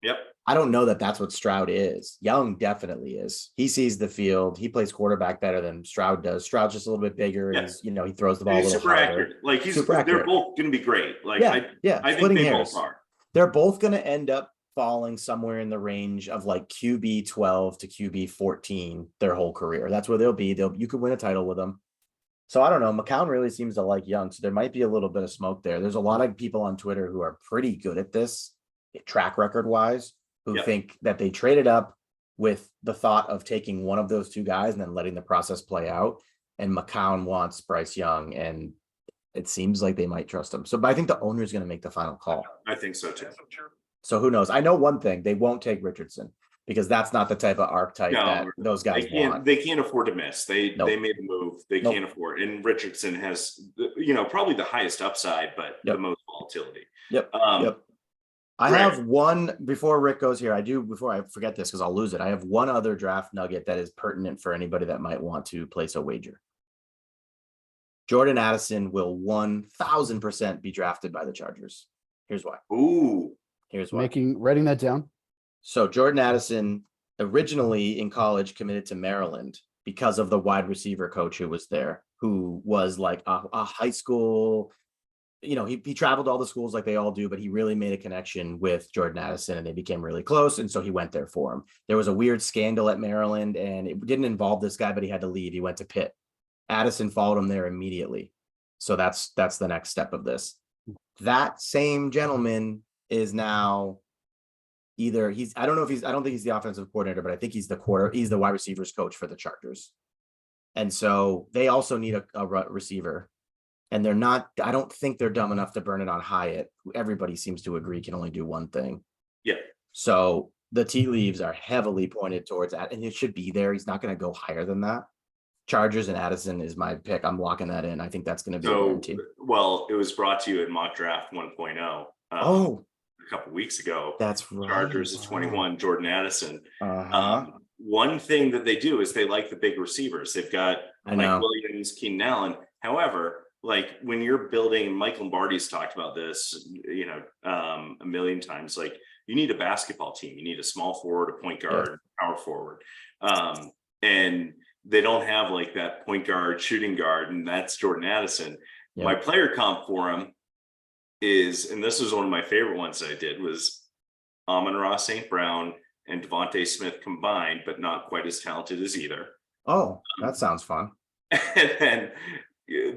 Yep. I don't know that that's what Stroud is. Young definitely is. He sees the field. He plays quarterback better than Stroud does. Stroud's just a little bit bigger. Yeah. He's, he throws the ball a little super harder. accurate. Like super accurate. They're both going to be great. Like I think they both are. They're both going to end up falling somewhere in the range of like QB 12 to QB 14 their whole career. That's where they'll be. You could win a title with them. So I don't know. McCown really seems to like Young. So there might be a little bit of smoke there. There's a lot of people on Twitter who are pretty good at this, track record wise, who think that they traded up with the thought of taking one of those 2 guys and then letting the process play out. And McCown wants Bryce Young, and it seems like they might trust him. But I think the owner is going to make the final call. I think so too. So who knows? I know one thing: they won't take Richardson, because that's not the type of archetype that those guys want. They can't afford to miss. They made a move. They can't afford. And Richardson has, probably the highest upside, but the most volatility. Yep. I have one, before Rick goes here, before I forget this, because I'll lose it. I have one other draft nugget that is pertinent for anybody that might want to place a wager. Jordan Addison will 1000% be drafted by the Chargers. Here's why. Ooh. Here's why. Writing that down. So Jordan Addison originally in college committed to Maryland because of the wide receiver coach who was there, who was like a high school, he traveled to all the schools like they all do, but he really made a connection with Jordan Addison and they became really close. And so he went there for him. There was a weird scandal at Maryland and it didn't involve this guy, but he had to leave. He went to Pitt. Addison followed him there immediately. So that's the next step of this. That same gentleman is now I don't think he's the offensive coordinator, but I think he's the wide receivers coach for the Chargers. And so they also need a receiver. And I don't think they're dumb enough to burn it on Hyatt, who everybody seems to agree can only do one thing. Yeah. So the tea leaves are heavily pointed towards that, and it should be there. He's not going to go higher than that. Chargers and Addison is my pick. I'm locking that in. I think that's going to be a So, guarantee. well, it was brought to you at Mock Draft 1.0. Oh, A couple weeks ago. that's right. Chargers is 21, Jordan Addison. Uh-huh. One thing that they do is they like the big receivers. They've got I Mike know. Williams, Keenan Allen. However, like when you're building, Mike Lombardi's talked about this, a million times, like you need a basketball team. You need a small forward, a point guard, power forward. And they don't have like that point guard, shooting guard, and that's Jordan Addison. Yeah. My player comp for him is, and this was one of my favorite ones that I did, was Amon-Ra St. Brown and Devontae Smith combined, but not quite as talented as either. Oh, that sounds fun. And then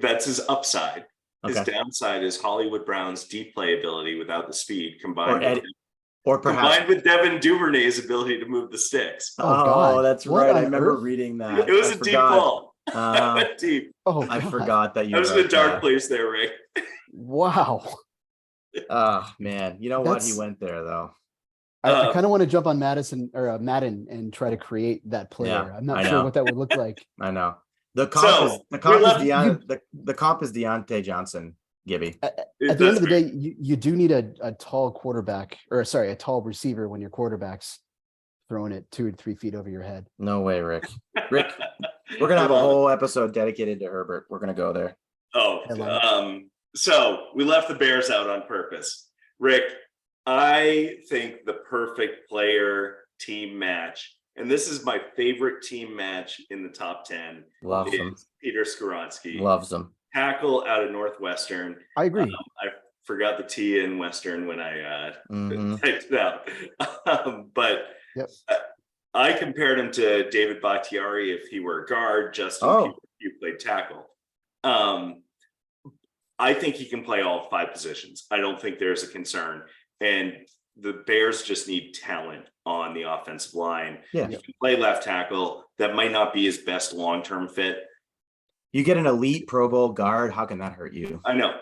that's his upside. His Okay. downside is Hollywood Brown's deep play ability without the speed, combined Or perhaps. with Devin Duvernay's ability to move the sticks. Oh, Oh, God. that's What right. on I remember earth? reading that. It was I a deep forgot. ball. Deep. Oh, I God. forgot that you I was in a wrote dark that. place there, Rick. Wow. Oh man, you know what? He That's- went there though. I kind of want to jump on Madison or Madden and try to create that player. Yeah, I'm not I sure know. what that would look like. I know. The comp So, is the comp we is left- the comp is Deontay Johnson, Gibby. At the end of the day, you do need a tall quarterback, or sorry, a tall receiver when your quarterback's throwing it 2 or 3 feet over your head. No way, Rick. Rick, we're gonna have a whole episode dedicated to Herbert. We're gonna go there. So we left the Bears out on purpose. Rick, I think the perfect player team match, and this is my favorite team match in the top 10, Loves him. is Peter Skoronski. Loves him. Tackle out of Northwestern. I agree. I forgot the T in Western when I Mhm. typed it out. But Yep. I compared him to David Bakhtiari if he were a guard, Justin Oh. Pugh played tackle. I think he can play all 5 positions. I don't think there's a concern. And the Bears just need talent on the offensive line. Yeah. He can play left tackle. That might not be his best long-term fit. You get an elite Pro Bowl guard. How can that hurt you? I know.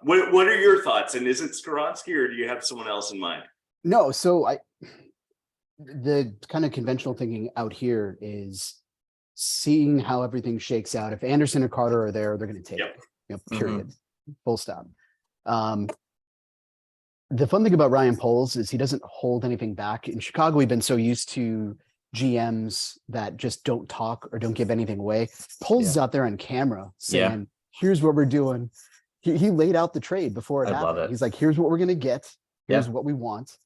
What are your thoughts? And is it Skoronski or do you have someone else in mind? No, so the kind of conventional thinking out here is seeing how everything shakes out. If Anderson or Carter are there, they're going to take Yep. it. Period. Full stop. The fun thing about Ryan Poles is he doesn't hold anything back. In Chicago, we've been so used to GMs that just don't talk or don't give anything away. Poles is out there on camera saying, here's what we're doing. He laid out the trade before it I happened. love it. He's like, here's what we're going to get. Here's Yeah. what we want.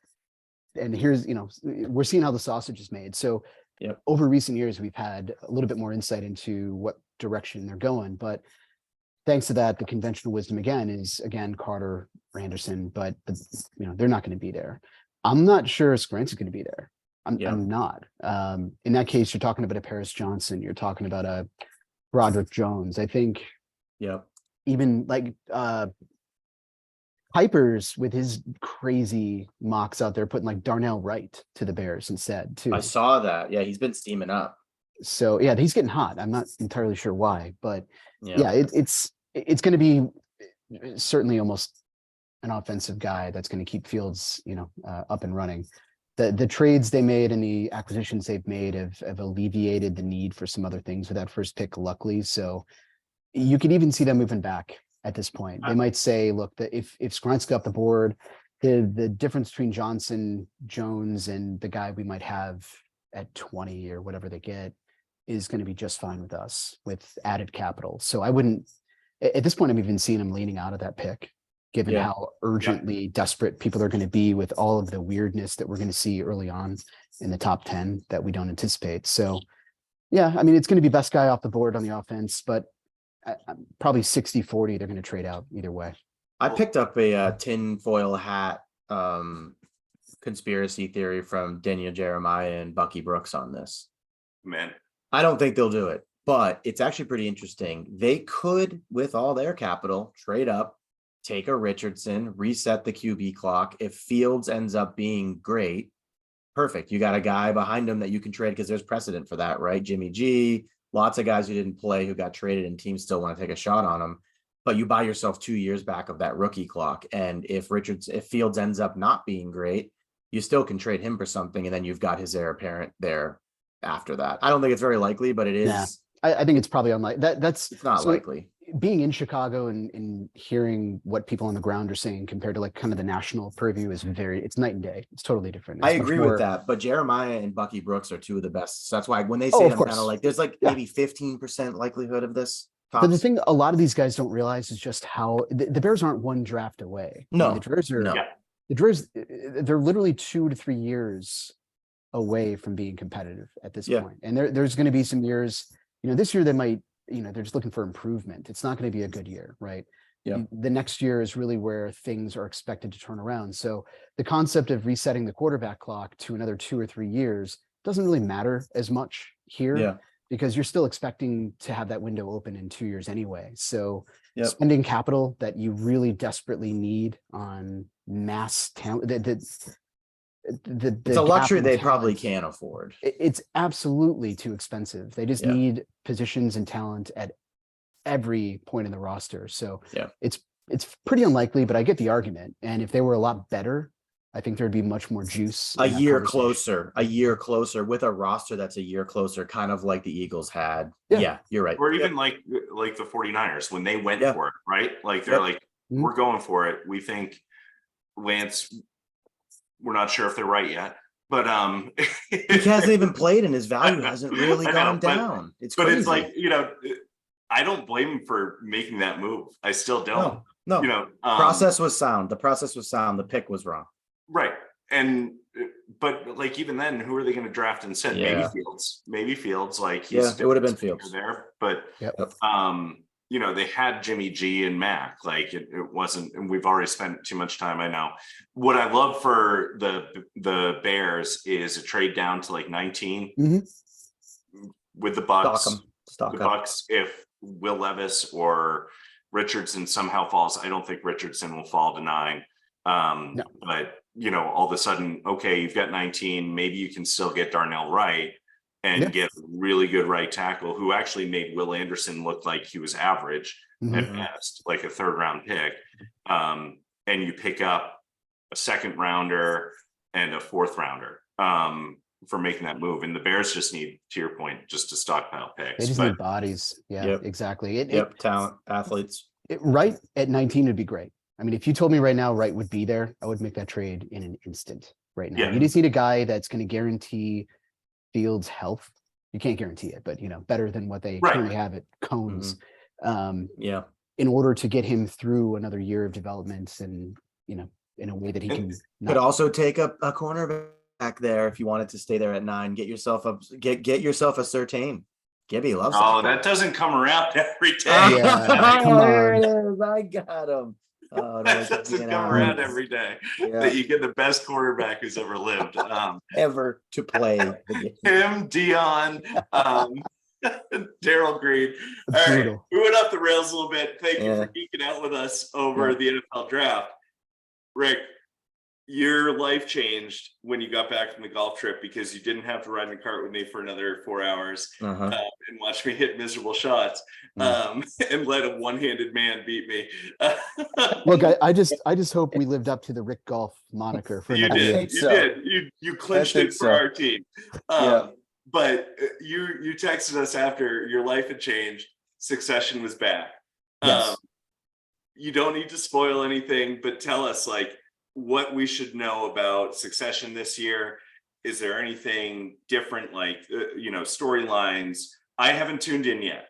And here's, we're seeing how the sausage is made. So Yep. over recent years, we've had a little bit more insight into what direction they're going. But thanks to that, the conventional wisdom is Carter or Anderson, but they're not going to be there. I'm not sure Skoronski's going to be there. I'm not. In that case, you're talking about a Paris Johnson. You're talking about a Broderick Jones. I think even like Pipers with his crazy mocks out there putting like Darnell Wright to the Bears instead too. I saw that. Yeah, he's been steaming up. So yeah, he's getting hot. I'm not entirely sure why, but it's going to be certainly almost an offensive guy that's going to keep Fields, up and running. The trades they made and the acquisitions they've made have alleviated the need for some other things with that first pick, luckily. So you could even see them moving back at this point. They might say, look, that if Skoronski up the board, the difference between Johnson, Jones, and the guy we might have at 20 or whatever they get is going to be just fine with us with added capital. So I wouldn't, at this point, I'm even seeing him leaning out of that pick, given how urgently desperate people are going to be with all of the weirdness that we're going to see early on in the top 10 that we don't anticipate. So yeah, I mean, it's going to be best guy off the board on the offense, but probably 60-40, they're going to trade out either way. I picked up a tinfoil hat conspiracy theory from Daniel Jeremiah and Bucky Brooks on this. Man, I don't think they'll do it, but it's actually pretty interesting. They could, with all their capital, trade up, take a Richardson, reset the QB clock. If Fields ends up being great, perfect. You got a guy behind him that you can trade because there's precedent for that, right? Jimmy G, lots of guys who didn't play who got traded and teams still want to take a shot on them. But you buy yourself 2 years back of that rookie clock. And if Fields ends up not being great, you still can trade him for something, and then you've got his heir apparent there after that. I don't think it's very likely, but it is. Yeah. I think it's probably unlikely. That's It's not so likely. being in Chicago and hearing what people on the ground are saying compared to like kind of the national purview is it's night and day. It's totally different. I It's much agree more- with that, but Jeremiah and Bucky Brooks are two of the best. So that's why when they Oh, say of I'm kind course. of like, there's like Yeah. maybe 15% likelihood of this. But the tops. thing a lot of these guys don't realize is just how the Bears aren't one draft away. I mean, No, the Bears are no. Yeah. the Bears. They're literally 2 to 3 years away from being competitive at this Yeah. point. And there's going to be some years, this year they might, they're just looking for improvement. It's not going to be a good year, right? Yeah. The next year is really where things are expected to turn around. So the concept of resetting the quarterback clock to another 2 or 3 years doesn't really matter as much here. Yeah. Because you're still expecting to have that window open in 2 years anyway. So Yep. spending capital that you really desperately need on mass talent, It's a luxury they probably can't afford. It's absolutely too expensive. They just Yeah. need positions and talent at every point in the roster. So Yeah. it's pretty unlikely, but I get the argument. And if they were a lot better, I think there'd be much more juice. A in that year conversation. closer with a roster that's a year closer, kind of like the Eagles had. Yeah. Yeah, you're right. Or Yep. even like the 49ers when they went Yeah. for it, right? Like they're Yep. like, Mhm. we're going for it. We think Lance, we're not sure if they're right yet, but He hasn't even played and his value hasn't really I know, gone but- down. It's but crazy. it's like, I don't blame him for making that move. I still don't. no. Process was sound. The process was sound. The pick was wrong. Right. And but like even then, who are they going to draft instead? Yeah. Maybe Fields. Like Yeah, it would have been Fields. there, but Yep. they had Jimmy G and Mac. Like it wasn't, and we've already spent too much time. I know. What I love for the Bears is a trade down to like 19 with the Bucks. Stock The up. Bucks, if Will Levis or Richardson somehow falls, I don't think Richardson will fall to 9. No. But all of a sudden, okay, you've got 19. Maybe you can still get Darnell Wright and Yeah. get a really good right tackle who actually made Will Anderson look like he was average at Mhm. best, like a 3rd round pick. And you pick up a 2nd rounder and a 4th rounder for making that move. And the Bears just need, to your point, just to stockpile They picks. just But need bodies. Yeah, Yep. exactly. Talent, athletes. Wright at 19 would be great. I mean, if you told me right now Wright would be there, I would make that trade in an instant right now. Yeah. You just need a guy that's going to guarantee Fields' health. You can't guarantee it, but better than what they Right. currently have at Cones. Yeah. In order to get him through another year of development and in a way that he can Could also take a cornerback there if you wanted to stay there at 9. Get yourself a Certain. Gibby loves that doesn't come around every day. Yeah. Come There on. it is. I got him. Oh, That doesn't come around every day. Yeah. That you get the best quarterback who's ever lived. Ever to play the game. Him, Dion, Daryl Green. All right, Brutal. moving up the rails a little bit. Thank you Yeah. for geeking out with us over Yeah. the NFL draft. Rick, your life changed when you got back from the golf trip because you didn't have to ride in the cart with me for another 4 hours Uh-huh. and watch me hit miserable shots and let a one-handed man beat me. Look, I just hope we lived up to the Rick Golf moniker for You another year. did. think You so. did. You clinched think it for so. our team. Yeah. But you texted us after your life had changed. Succession was back. Yes. You don't need to spoil anything, but tell us what we should know about Succession this year. Is there anything different, storylines? I haven't tuned in yet,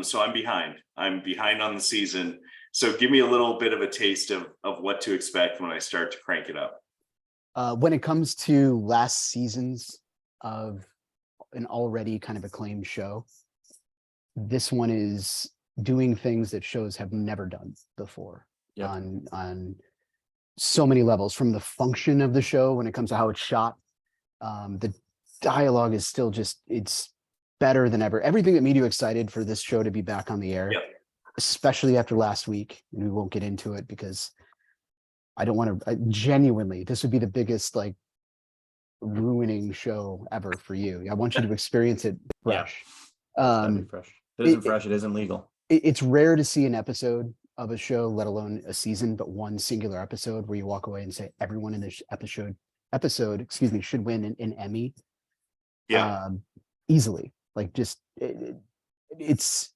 so I'm behind. I'm behind on the season. So give me a little bit of a taste of what to expect when I start to crank it up. When it comes to last seasons of an already kind of acclaimed show, this one is doing things that shows have never done before. Yep. On so many levels, from the function of the show when it comes to how it's shot. The dialogue is still it's better than ever. Everything that made you excited for this show to be back on the air, Yep. especially after last week. And we won't get into it because I don't want to genuinely, this would be the biggest ruining show ever for you. I want you to experience it Yeah. fresh. That'd be fresh. It isn't fresh. It isn't legal. It's rare to see an episode of a show, let alone a season, but one singular episode where you walk away and say everyone in this episode episode, should win an Emmy. Yeah. Easily. Like just it's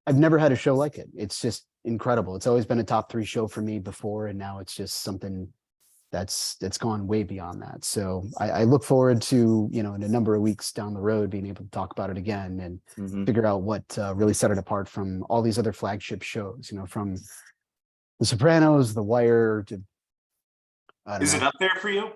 I've never had a show like it. It's just incredible. It's always been a top 3 show for me before, and now it's just something that's gone way beyond that. So I look forward to, in a number of weeks down the road, being able to talk about it again and figure out what really set it apart from all these other flagship shows, from The Sopranos, The Wire to, I don't Is know. it up there for you?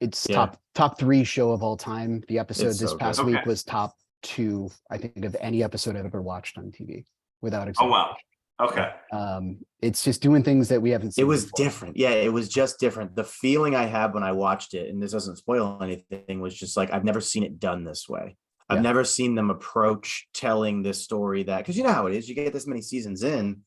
It's Yeah. top 3 show of all time. The episode It's this so past good. week Okay. was top 2, I think, of any episode I've ever watched on TV, without Oh, exception. wow. Okay. It's just doing things that we haven't seen. It was before. different. Yeah, it was just different. The feeling I had when I watched it, and this doesn't spoil anything, was just like, I've never seen it done this way. I've Yeah. never seen them approach telling this story that, because you know how it is, you get this many seasons in,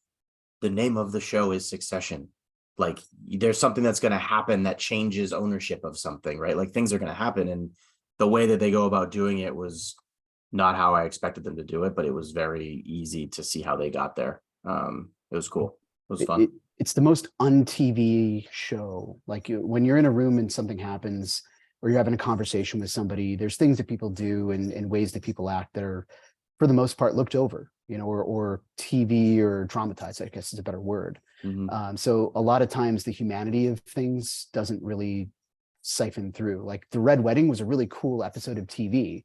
the name of the show is Succession. Like there's something that's going to happen that changes ownership of something, right? Like things are going to happen. And the way that they go about doing it was not how I expected them to do it, but it was very easy to see how they got there. It was cool. It was fun. It's the most un-TV show. Like when you're in a room and something happens, or you're having a conversation with somebody, there's things that people do and ways that people act that are, for the most part, looked over, or TV or dramatized, I guess is a better word. So a lot of times the humanity of things doesn't really siphon through. Like The Red Wedding was a really cool episode of TV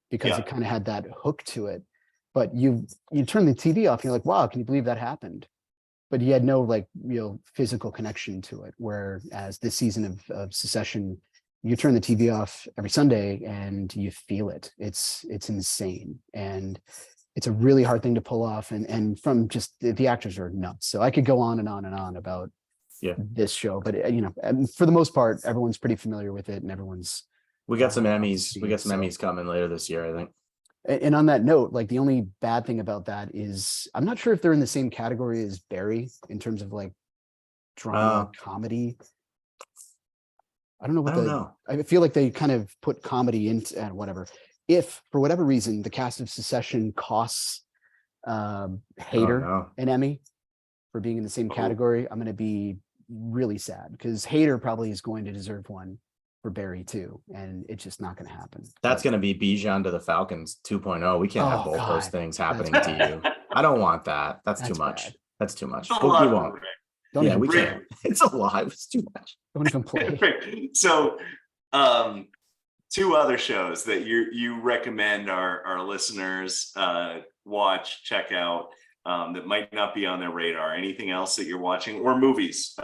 because it kind of had that hook to it. But you turn the TV off and you're like, wow, can you believe that happened? But you had no like real physical connection to it. Whereas this season of Succession, you turn the TV off every Sunday and you feel it. It's insane. And it's a really hard thing to pull off. And from just the actors are nuts. So I could go on and on and on about this show, but for the most part, everyone's pretty familiar with it, and everyone's. We got some Emmys. We got some Emmys coming later this year, I think. And on that note, like the only bad thing about that is I'm not sure if they're in the same category as Barry in terms of like drama, comedy. I don't know what I feel like they kind of put comedy into whatever. If for whatever reason the cast of Succession costs Hader an Emmy for being in the same category, I'm going to be really sad because Hader probably is going to deserve one for Barry too, and it's just not going to happen. That's going to be Bijan to the Falcons 2.0. We can't have both those things happening to you. I don't want that. That's too much. Bad. That's too much. We won't. Don't even we play. can't. It's a lot. It's too much. Don't even play. So, 2 other shows that you recommend our listeners watch, check out, that might not be on their radar. Anything else that you're watching, or movies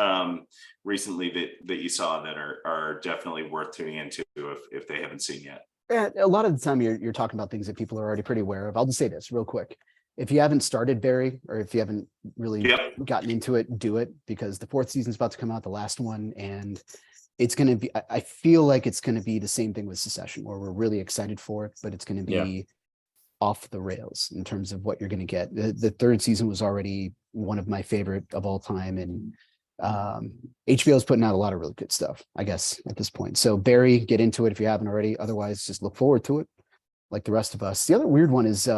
recently that you saw that are definitely worth tuning into if they haven't seen yet? Yeah, a lot of the time you're talking about things that people are already pretty aware of. I'll just say this real quick. If you haven't started Barry, or if you haven't really gotten into it, do it, because the 4th season's about to come out, the last one, and it's going to be, I feel like it's going to be the same thing with Succession, where we're really excited for it, but it's going to be off the rails in terms of what you're going to get. The 3rd season was already one of my favorite of all time, and HBO is putting out a lot of really good stuff, I guess, at this point. So Barry, get into it if you haven't already. Otherwise, just look forward to it like the rest of us. The other weird one is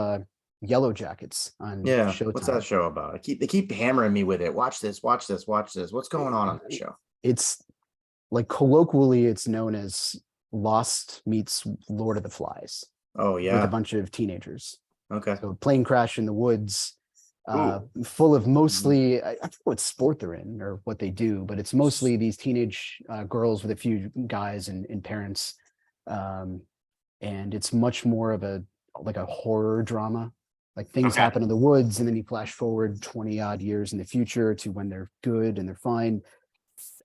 Yellow Jackets on Showtime. What's that show about? They keep hammering me with it. Watch this. What's going on that show? It's like colloquially, it's known as Lost meets Lord of the Flies. Oh yeah, with a bunch of teenagers. Okay. So plane crash in the woods, full of mostly I forget what sport they're in or what they do, but it's mostly these teenage girls with a few guys and parents, and it's much more of a horror drama. Like things happen in the woods, and then you flash forward 20 odd years in the future to when they're good and they're fine.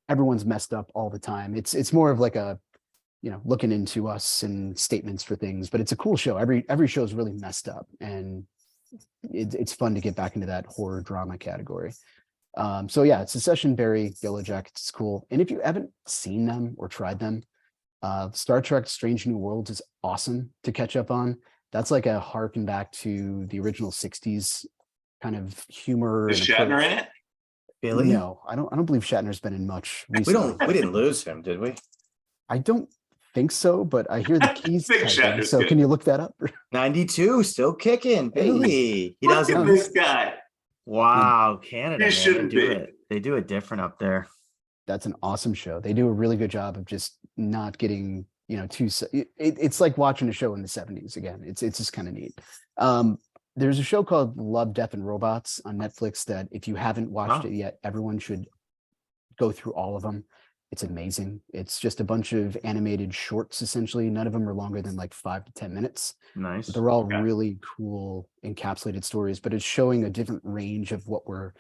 Everyone's messed up all the time. It's more of like a, looking into us and statements for things, but it's a cool show. Every show is really messed up, and it's fun to get back into that horror drama category. So yeah, it's Succession, Barry, Yellow Jackets. It's cool. And if you haven't seen them or tried them, Star Trek Strange New Worlds is awesome to catch up on. That's like a harken back to the original 60s kind of humor. Is Shatner in it? Really? No, I don't believe Shatner's been in much recently. We didn't lose him, did we? I don't think so, but I hear the keys typing, so good. Can you look that up? 92, still kicking, baby. He Look doesn't. at this guy. Wow, Canada. Shouldn't be. They do it different up there. That's an awesome show. They do a really good job of just not getting, it's like watching a show in the 70s again. It's just kind of neat. There's a show called Love, Death and Robots on Netflix that if you haven't watched it yet, everyone should go through all of them. It's amazing. It's just a bunch of animated shorts, essentially. None of them are longer than like 5 to 10 minutes. Nice. But they're all really cool encapsulated stories, but it's showing a different range of what we're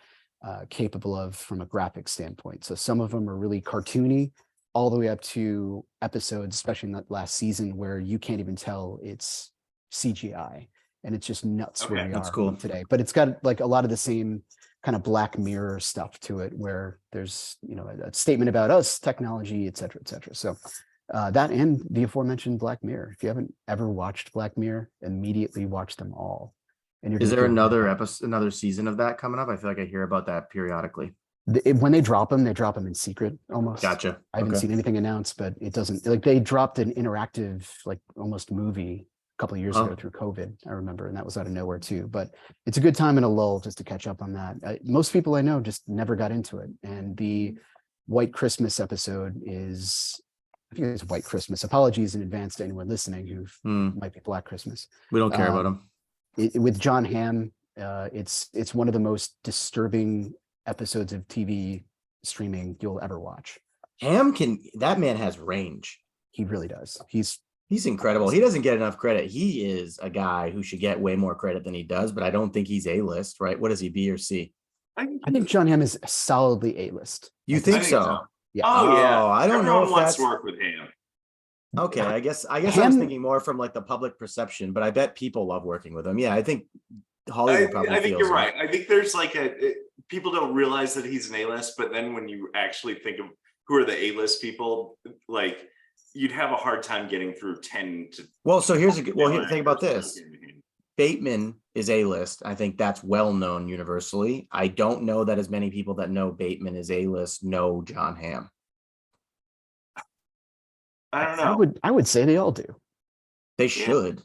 capable of from a graphic standpoint. So some of them are really cartoony, all the way up to episodes, especially in that last season, where you can't even tell it's CGI. And it's just nuts where we That's are cool. today. But it's got like a lot of the same kind of Black Mirror stuff to it, where there's, a statement about us, technology, et cetera, et cetera. So that and the aforementioned Black Mirror. If you haven't ever watched Black Mirror, immediately watch them all. And Is there another episode, another season of that coming up? I feel like I hear about that periodically. When they drop them in secret almost. Gotcha. I haven't seen anything announced, but it doesn't, like, they dropped an interactive, like almost movie a couple of years ago through COVID, I remember, and that was out of nowhere too. But it's a good time in a lull just to catch up on that. Most people I know just never got into it. And the White Christmas episode is, I think it's White Christmas. Apologies in advance to anyone listening who might be Black Christmas. We don't care about them. With John Hamm, it's one of the most disturbing episodes of TV streaming you'll ever watch. That man has range. He really does. He's incredible. He doesn't get enough credit. He is a guy who should get way more credit than he does, but I don't think he's A-list, right? What is he, B or C? I think John Hamm is solidly A-list. You think so? Yeah. Oh yeah. I don't know if wants that's to work with Hamm. Okay, I guess I was thinking more from like the public perception, but I bet people love working with him. Yeah, I think Hollywood probably I think feels you're it. right. I think there's like people don't realize that he's an A-list, but then when you actually think of who are the A-list people, like you'd have a hard time getting through 10 to. Well, so think about this. Bateman is A-list. I think that's well known universally. I don't know that as many people that know Bateman is A-list know John Hamm. I don't know. I would say they all do. They should.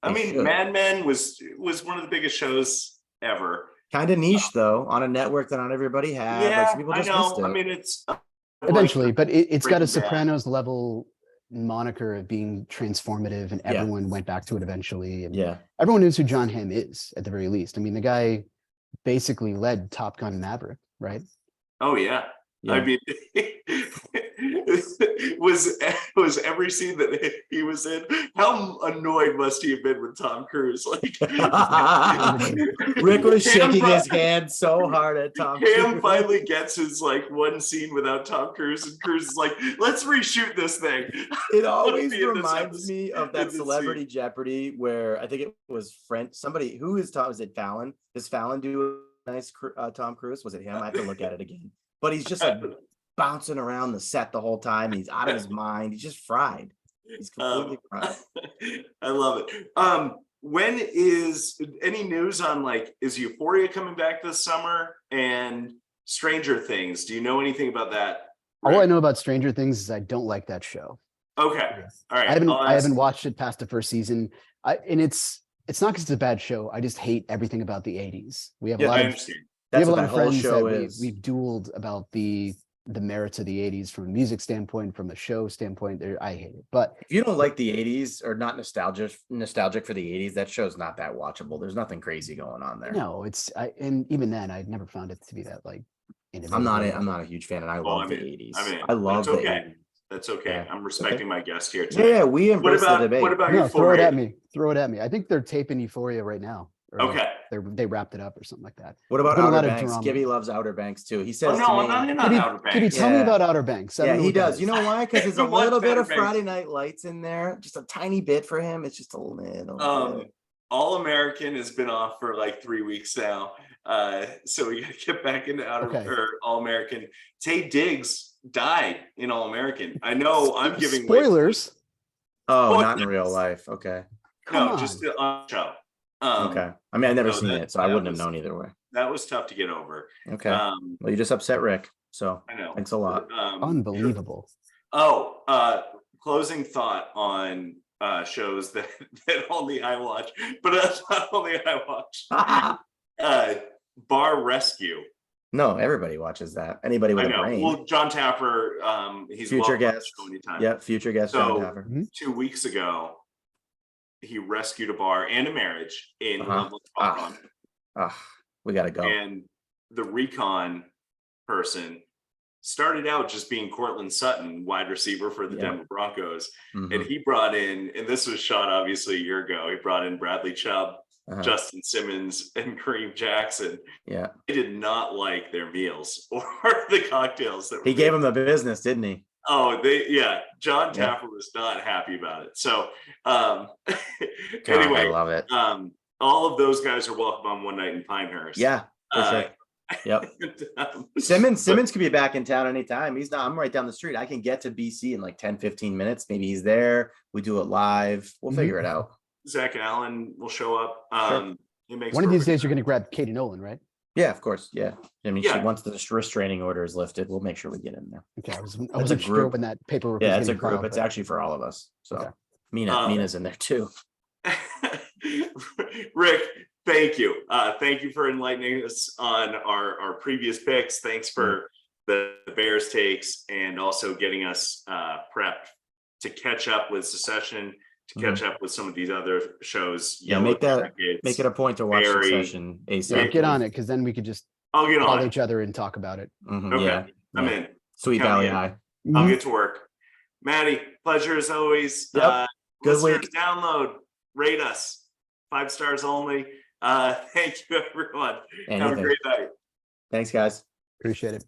I mean, Mad Men was one of the biggest shows ever. Kind of niche though, on a network that not everybody had. Yeah, like, some people just missed it. I mean, it's eventually, but it's got a Breaking Bad. Sopranos level moniker of being transformative, and everyone went back to it eventually. And everyone knows who John Hamm is at the very least. I mean, the guy basically led Top Gun Maverick, right? Oh yeah. I mean, was every scene that he was in, how annoyed must he have been with Tom Cruise? Like Rick was shaking his hand so hard at Tom Hamm Cruise. finally gets his like one scene without Tom Cruise, and Cruise is like, let's reshoot this thing. It always reminds me of that Celebrity Jeopardy where I think it was somebody who is Tom, is it Fallon? Does Fallon do a nice Tom Cruise? Was it him? I have to look at it again. But he's just like bouncing around the set the whole time. He's out of his mind. He's just fried. He's completely fried. I love it. When is any news on like, is Euphoria coming back this summer and Stranger Things? Do you know anything about that? All I know about Stranger Things is I don't like that show. Okay. All right. I haven't watched it past the first season. And it's not because it's a bad show. I just hate everything about the 80s. We have a lot of friends that we've dueled about the merits of the 80s from a music standpoint, from a show standpoint. I hate it. But if you don't like the 80s or not nostalgic for the 80s, that show's not that watchable. There's nothing crazy going on there. No, and even then I never found it to be that like I'm not a huge fan, and I love the 80s. I love the 80s. That's okay. Yeah. I'm respecting my guest here too. Yeah, we embrace the debate. What about Euphoria? Throw it at me. I think they're taping Euphoria right now. Okay. They wrapped it up or something like that. What about Outer Banks? Gibby loves Outer Banks too. He says, I'm not in Outer Banks. Could you tell me about Outer Banks? Yeah, he does. You know why? Because there's a little bit of Friday Night Lights in there. Just a tiny bit for him. It's just a little bit. All American has been off for like 3 weeks now. So we got to get back into All American. Tay Diggs died in All American. I know I'm giving spoilers. Not in real life. Okay. Just on the show. Okay. I mean, I've never seen it, so I wouldn't have known either way. That was tough to get over. Okay. Well, you just upset Rick. So I know. Thanks a lot. Unbelievable. Closing thought on shows that only I watch, but that's not only I watch. Bar Rescue. No, everybody watches that. Anybody with I a know. brain. Well, John Tapper, he's Future welcome on the guest. show anytime. Yep, future guest John So Taffer. 2 weeks ago, he rescued a bar and a marriage in Uh-huh. Loveland, Colorado. We gotta go. And the recon person started out just being Cortland Sutton, wide receiver for the Yeah. Denver Broncos. Mhm. And he brought in, and this was shot obviously a year ago, he brought in Bradley Chubb, Uh-huh. Justin Simmons, and Kareem Jackson. Yeah. They did not like their meals or the cocktails that He were gave made. him the business, didn't he? Oh, John Yeah. Taffer was not happy about it. So God, anyway, I love it. all of those guys are welcome on One Night in Pinehurst. Yeah, for sure. Yep. Simmons could be back in town anytime. He's not, I'm right down the street. I can get to BC in like 10, 15 minutes. Maybe he's there. We do it live. We'll figure it out. Zach Allen will show up. Sure. He makes One of these perfect days, you're going to grab Katie Nolan, right? Yeah, of course. Yeah. I mean, Yeah. once the restraining order is lifted, we'll make sure we get in there. Okay, I It's wasn't a sure group. when that paperwork. Yeah, was it's a getting group. filed, It's but- actually for all of us. So Okay. Mina's in there too. Rick, thank you. Thank you for enlightening us on our previous picks. Thanks for the Bears takes and also getting us prepped to catch up with Secession, to catch up with some of these other shows. Yeah, Yellow make Jackets. it a point to watch Barry. Succession Yeah, ASAP. get on it, because then we could just I'll get call on it. each other and talk about it. Mhm, Okay, yeah. I'm yeah. in. Sweet Count Valley me in. High. I'll get to work. Maddie, pleasure as always. Yep. Good Listeners, week. download, rate us. 5 stars only. Thank you, everyone. Have a Anything. great night. Thanks, guys. Appreciate it.